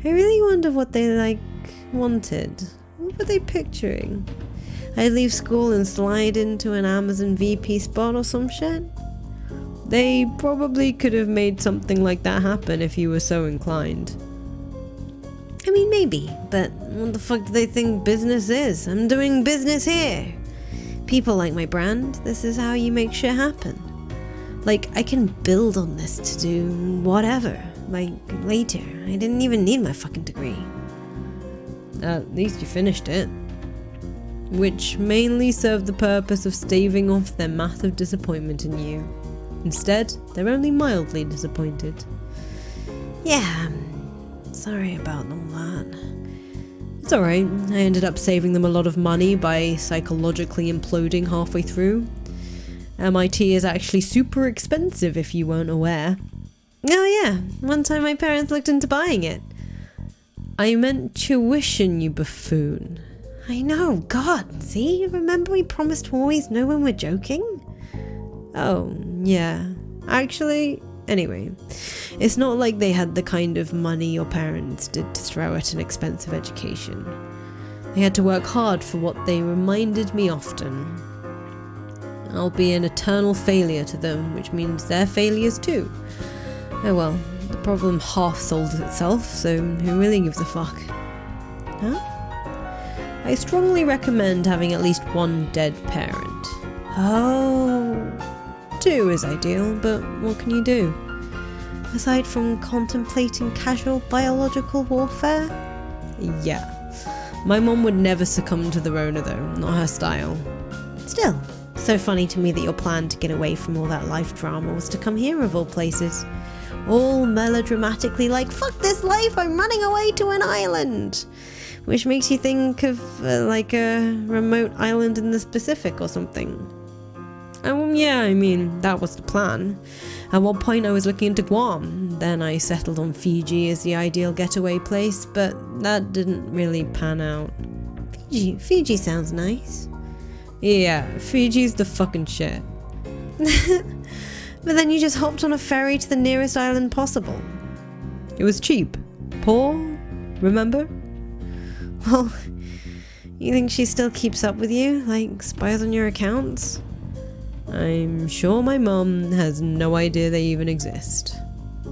Speaker 2: I really wonder what they, wanted. What were they picturing? I'd leave school and slide into an Amazon VP spot or some shit?
Speaker 1: They probably could have made something like that happen if you were so inclined.
Speaker 2: I mean, maybe, but what the fuck do they think business is? I'm doing business here. People like my brand. This is how you make shit happen. I can build on this to do whatever. Later. I didn't even need my fucking degree.
Speaker 1: At least you finished it. Which mainly served the purpose of staving off their massive disappointment in you. Instead, they're only mildly disappointed.
Speaker 2: Yeah, sorry about all that.
Speaker 1: It's alright, I ended up saving them a lot of money by psychologically imploding halfway through. MIT is actually super expensive if you weren't aware.
Speaker 2: Oh yeah, one time my parents looked into buying it.
Speaker 1: I meant tuition, you buffoon.
Speaker 2: I know, God, see? Remember we promised to always know when we're joking?
Speaker 1: Oh, yeah. Actually, anyway, it's not like they had the kind of money your parents did to throw at an expensive education. They had to work hard for what they reminded me often. I'll be an eternal failure to them, which means they're failures too. Oh well, the problem half solves itself, so who really gives a fuck? Huh? I strongly recommend having at least one dead parent.
Speaker 2: Oh.
Speaker 1: 2 is ideal, but what can you do?
Speaker 2: Aside from contemplating casual biological warfare?
Speaker 1: Yeah. My mom would never succumb to the Rona though, not her style.
Speaker 2: Still, so funny to me that your plan to get away from all that life drama was to come here of all places. All melodramatically like, fuck this life, I'm running away to an island! Which makes you think of like a remote island in the Pacific or something.
Speaker 1: Yeah, I mean, that was the plan. At one point I was looking into Guam, then I settled on Fiji as the ideal getaway place, but that didn't really pan out.
Speaker 2: Fiji sounds nice.
Speaker 1: Yeah, Fiji's the fucking shit.
Speaker 2: But then you just hopped on a ferry to the nearest island possible.
Speaker 1: It was cheap. Poor, remember?
Speaker 2: Well, you think she still keeps up with you? Like, spies on your accounts?
Speaker 1: I'm sure my mum has no idea they even exist.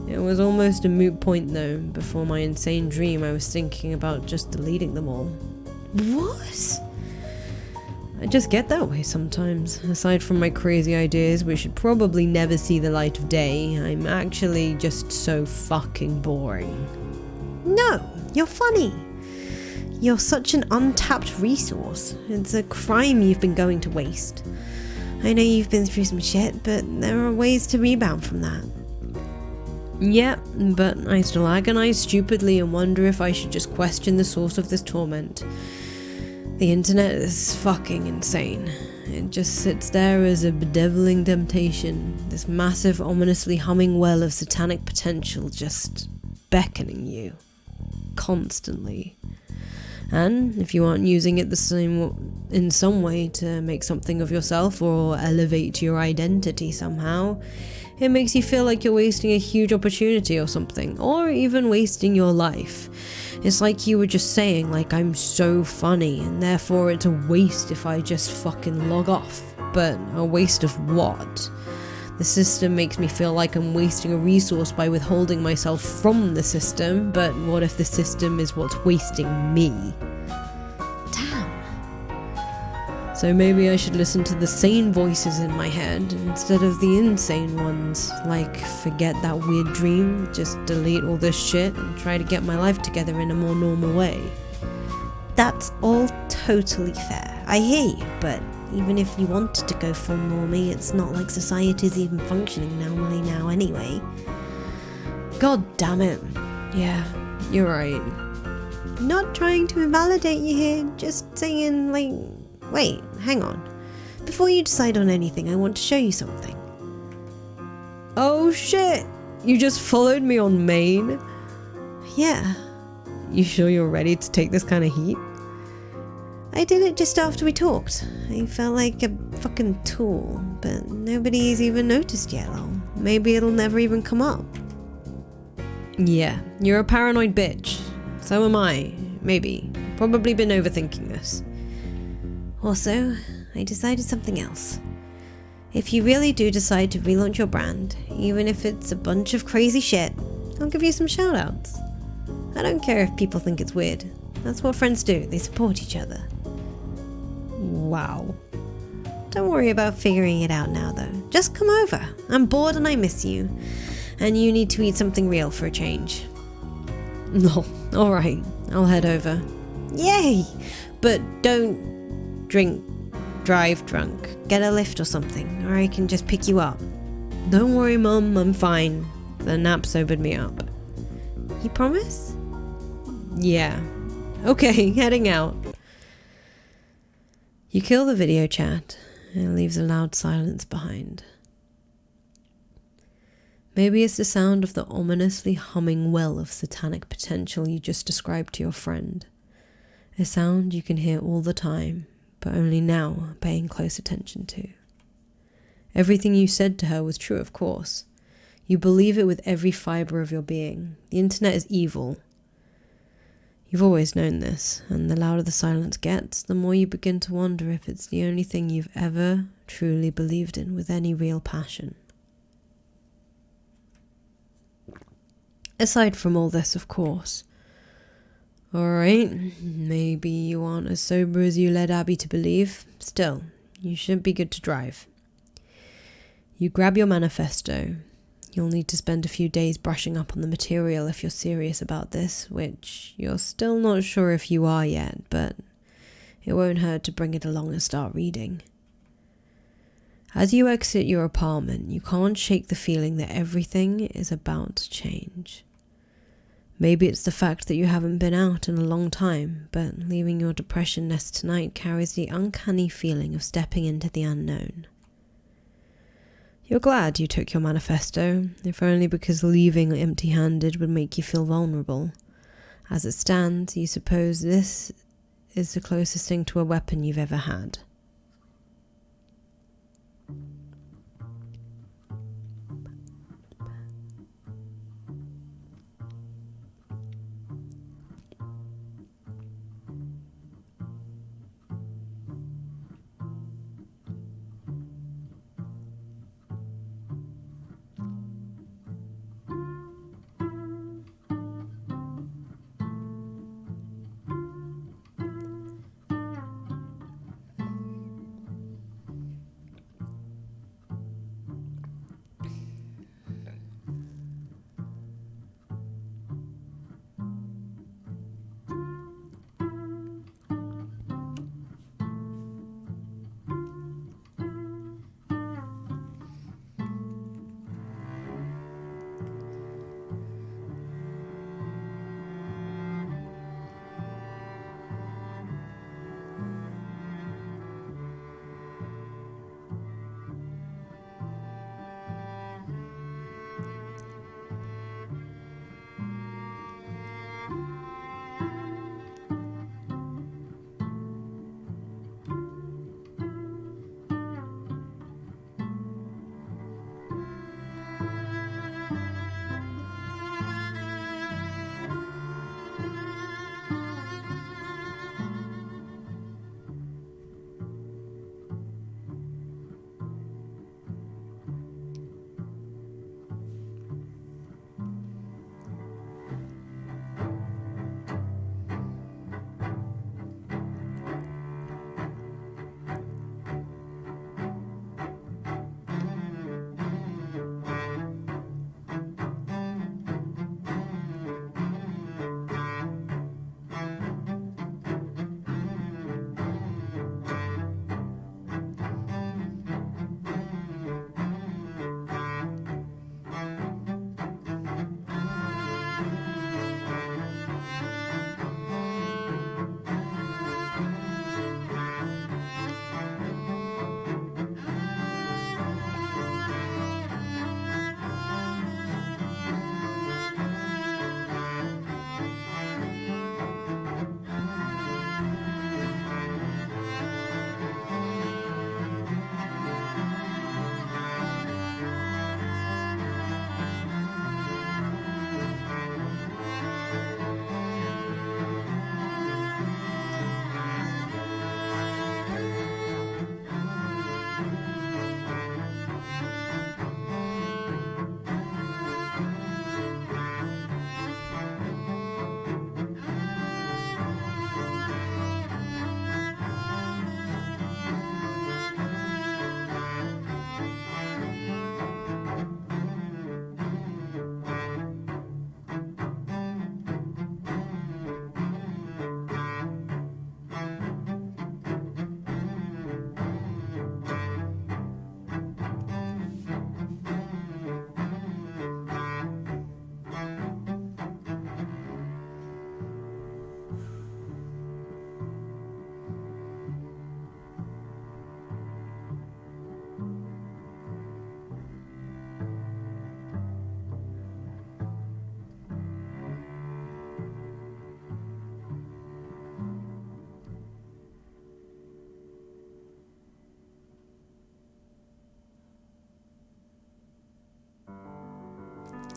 Speaker 1: It was almost a moot point though. Before my insane dream, I was thinking about just deleting them all.
Speaker 2: What?
Speaker 1: I just get that way sometimes. Aside from my crazy ideas, which should probably never see the light of day, I'm actually just so fucking boring.
Speaker 2: No, you're funny. You're such an untapped resource. It's a crime you've been going to waste. I know you've been through some shit, but there are ways to rebound from that.
Speaker 1: Yeah, but I still agonize stupidly and wonder if I should just question the source of this torment. The internet is fucking insane. It just sits there as a bedeviling temptation, this massive, ominously humming well of satanic potential just beckoning you. Constantly. And if you aren't using it in some way to make something of yourself or elevate your identity somehow, it makes you feel like you're wasting a huge opportunity or something, or even wasting your life. It's like you were just saying, like, I'm so funny and therefore it's a waste if I just fucking log off. But a waste of what? The system makes me feel like I'm wasting a resource by withholding myself from the system, but what if the system is what's wasting me?
Speaker 2: Damn.
Speaker 1: So maybe I should listen to the sane voices in my head instead of the insane ones. Like, forget that weird dream, just delete all this shit and try to get my life together in a more normal way.
Speaker 2: That's all totally fair. I hear you, but even if you wanted to go full normie, it's not like society's even functioning normally now anyway.
Speaker 1: God damn it. Yeah, you're right.
Speaker 2: Not trying to invalidate you here, just saying, like, wait, hang on. Before you decide on anything, I want to show you something.
Speaker 1: Oh shit! You just followed me on Maine?
Speaker 2: Yeah.
Speaker 1: You sure you're ready to take this kind of heat?
Speaker 2: I did it just after we talked. I felt like a fucking tool, but nobody's even noticed yet, lol. Maybe it'll never even come up.
Speaker 1: Yeah, you're a paranoid bitch. So am I. Maybe. Probably been overthinking this.
Speaker 2: Also, I decided something else. If you really do decide to relaunch your brand, even if it's a bunch of crazy shit, I'll give you some shoutouts. I don't care if people think it's weird. That's what friends do, they support each other.
Speaker 1: Wow.
Speaker 2: Don't worry about figuring it out now though. Just come over. I'm bored and I miss you. And you need to eat something real for a change.
Speaker 1: No, alright, I'll head over.
Speaker 2: Yay! But don't drive drunk. Get a lift or something, or I can just pick you up. Don't worry, Mum, I'm fine. The nap sobered me up. You promise? Yeah. Okay, heading out. You kill the video chat. It leaves a loud silence behind. Maybe it's the sound of the ominously humming well of satanic potential you just described to your friend. A sound you can hear all the time, but only now paying close attention to. Everything you said to her was true, of course. You believe it with every fibre of your being. The internet is evil. You've always known this, and the louder the silence gets, the more you begin to wonder if it's the only thing you've ever truly believed in with any real passion. Aside from all this, of course. Alright, maybe you aren't as sober as you led Abby to believe. Still, you should be good to drive. You grab your manifesto. You'll need to spend a few days brushing up on the material if you're serious about this, which you're still not sure if you are yet, but it won't hurt to bring it along and start reading. As you exit your apartment, you can't shake the feeling that everything is about to change. Maybe it's the fact that you haven't been out in a long time, but leaving your depression nest tonight carries the uncanny feeling of stepping into the unknown. You're glad you took your manifesto, if only because leaving empty-handed would make you feel vulnerable. As it stands, you suppose this is the closest thing to a weapon you've ever had.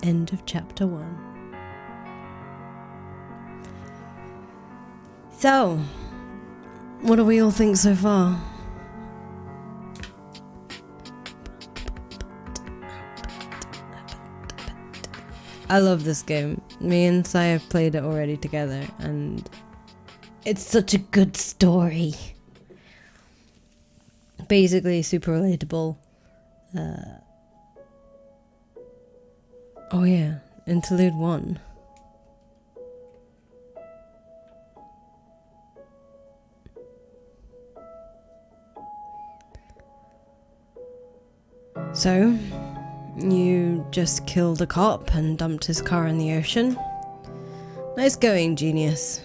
Speaker 1: End of chapter 1. So, what do we all think so far? I love this game. Me and Sai have played it already together, and it's such a good story. Basically, super relatable. Oh yeah, Interlude 1. So, you just killed a cop and dumped his car in the ocean. Nice going, genius.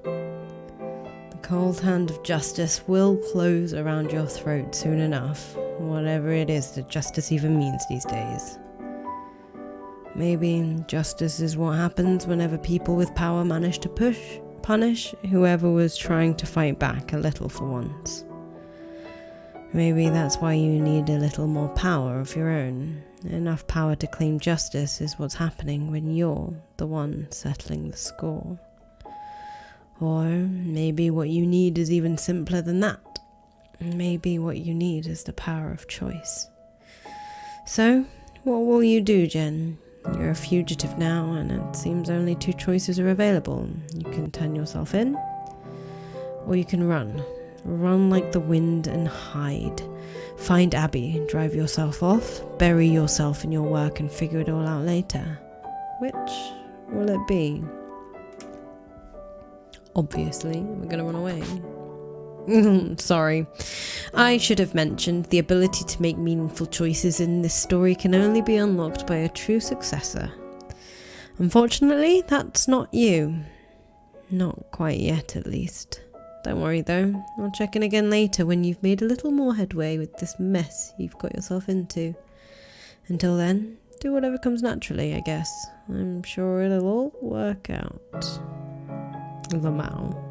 Speaker 1: The cold hand of justice will close around your throat soon enough, whatever it is that justice even means these days. Maybe justice is what happens whenever people with power manage to punish whoever was trying to fight back a little for once. Maybe that's why you need a little more power of your own. Enough power to claim justice is what's happening when you're the one settling the score. Or maybe what you need is even simpler than that. Maybe what you need is the power of choice. So, what will you do, Jen? You're a fugitive now, and it seems only 2 choices are available. You can turn yourself in, or you can run. Run like the wind and hide. Find Abby, drive yourself off, bury yourself in your work and figure it all out later. Which will it be? Obviously, we're gonna run away. Sorry. I should have mentioned the ability to make meaningful choices in this story can only be unlocked by a true successor. Unfortunately, that's not you. Not quite yet, at least. Don't worry though, I'll check in again later when you've made a little more headway with this mess you've got yourself into. Until then, do whatever comes naturally, I guess. I'm sure it'll all work out. Lamau.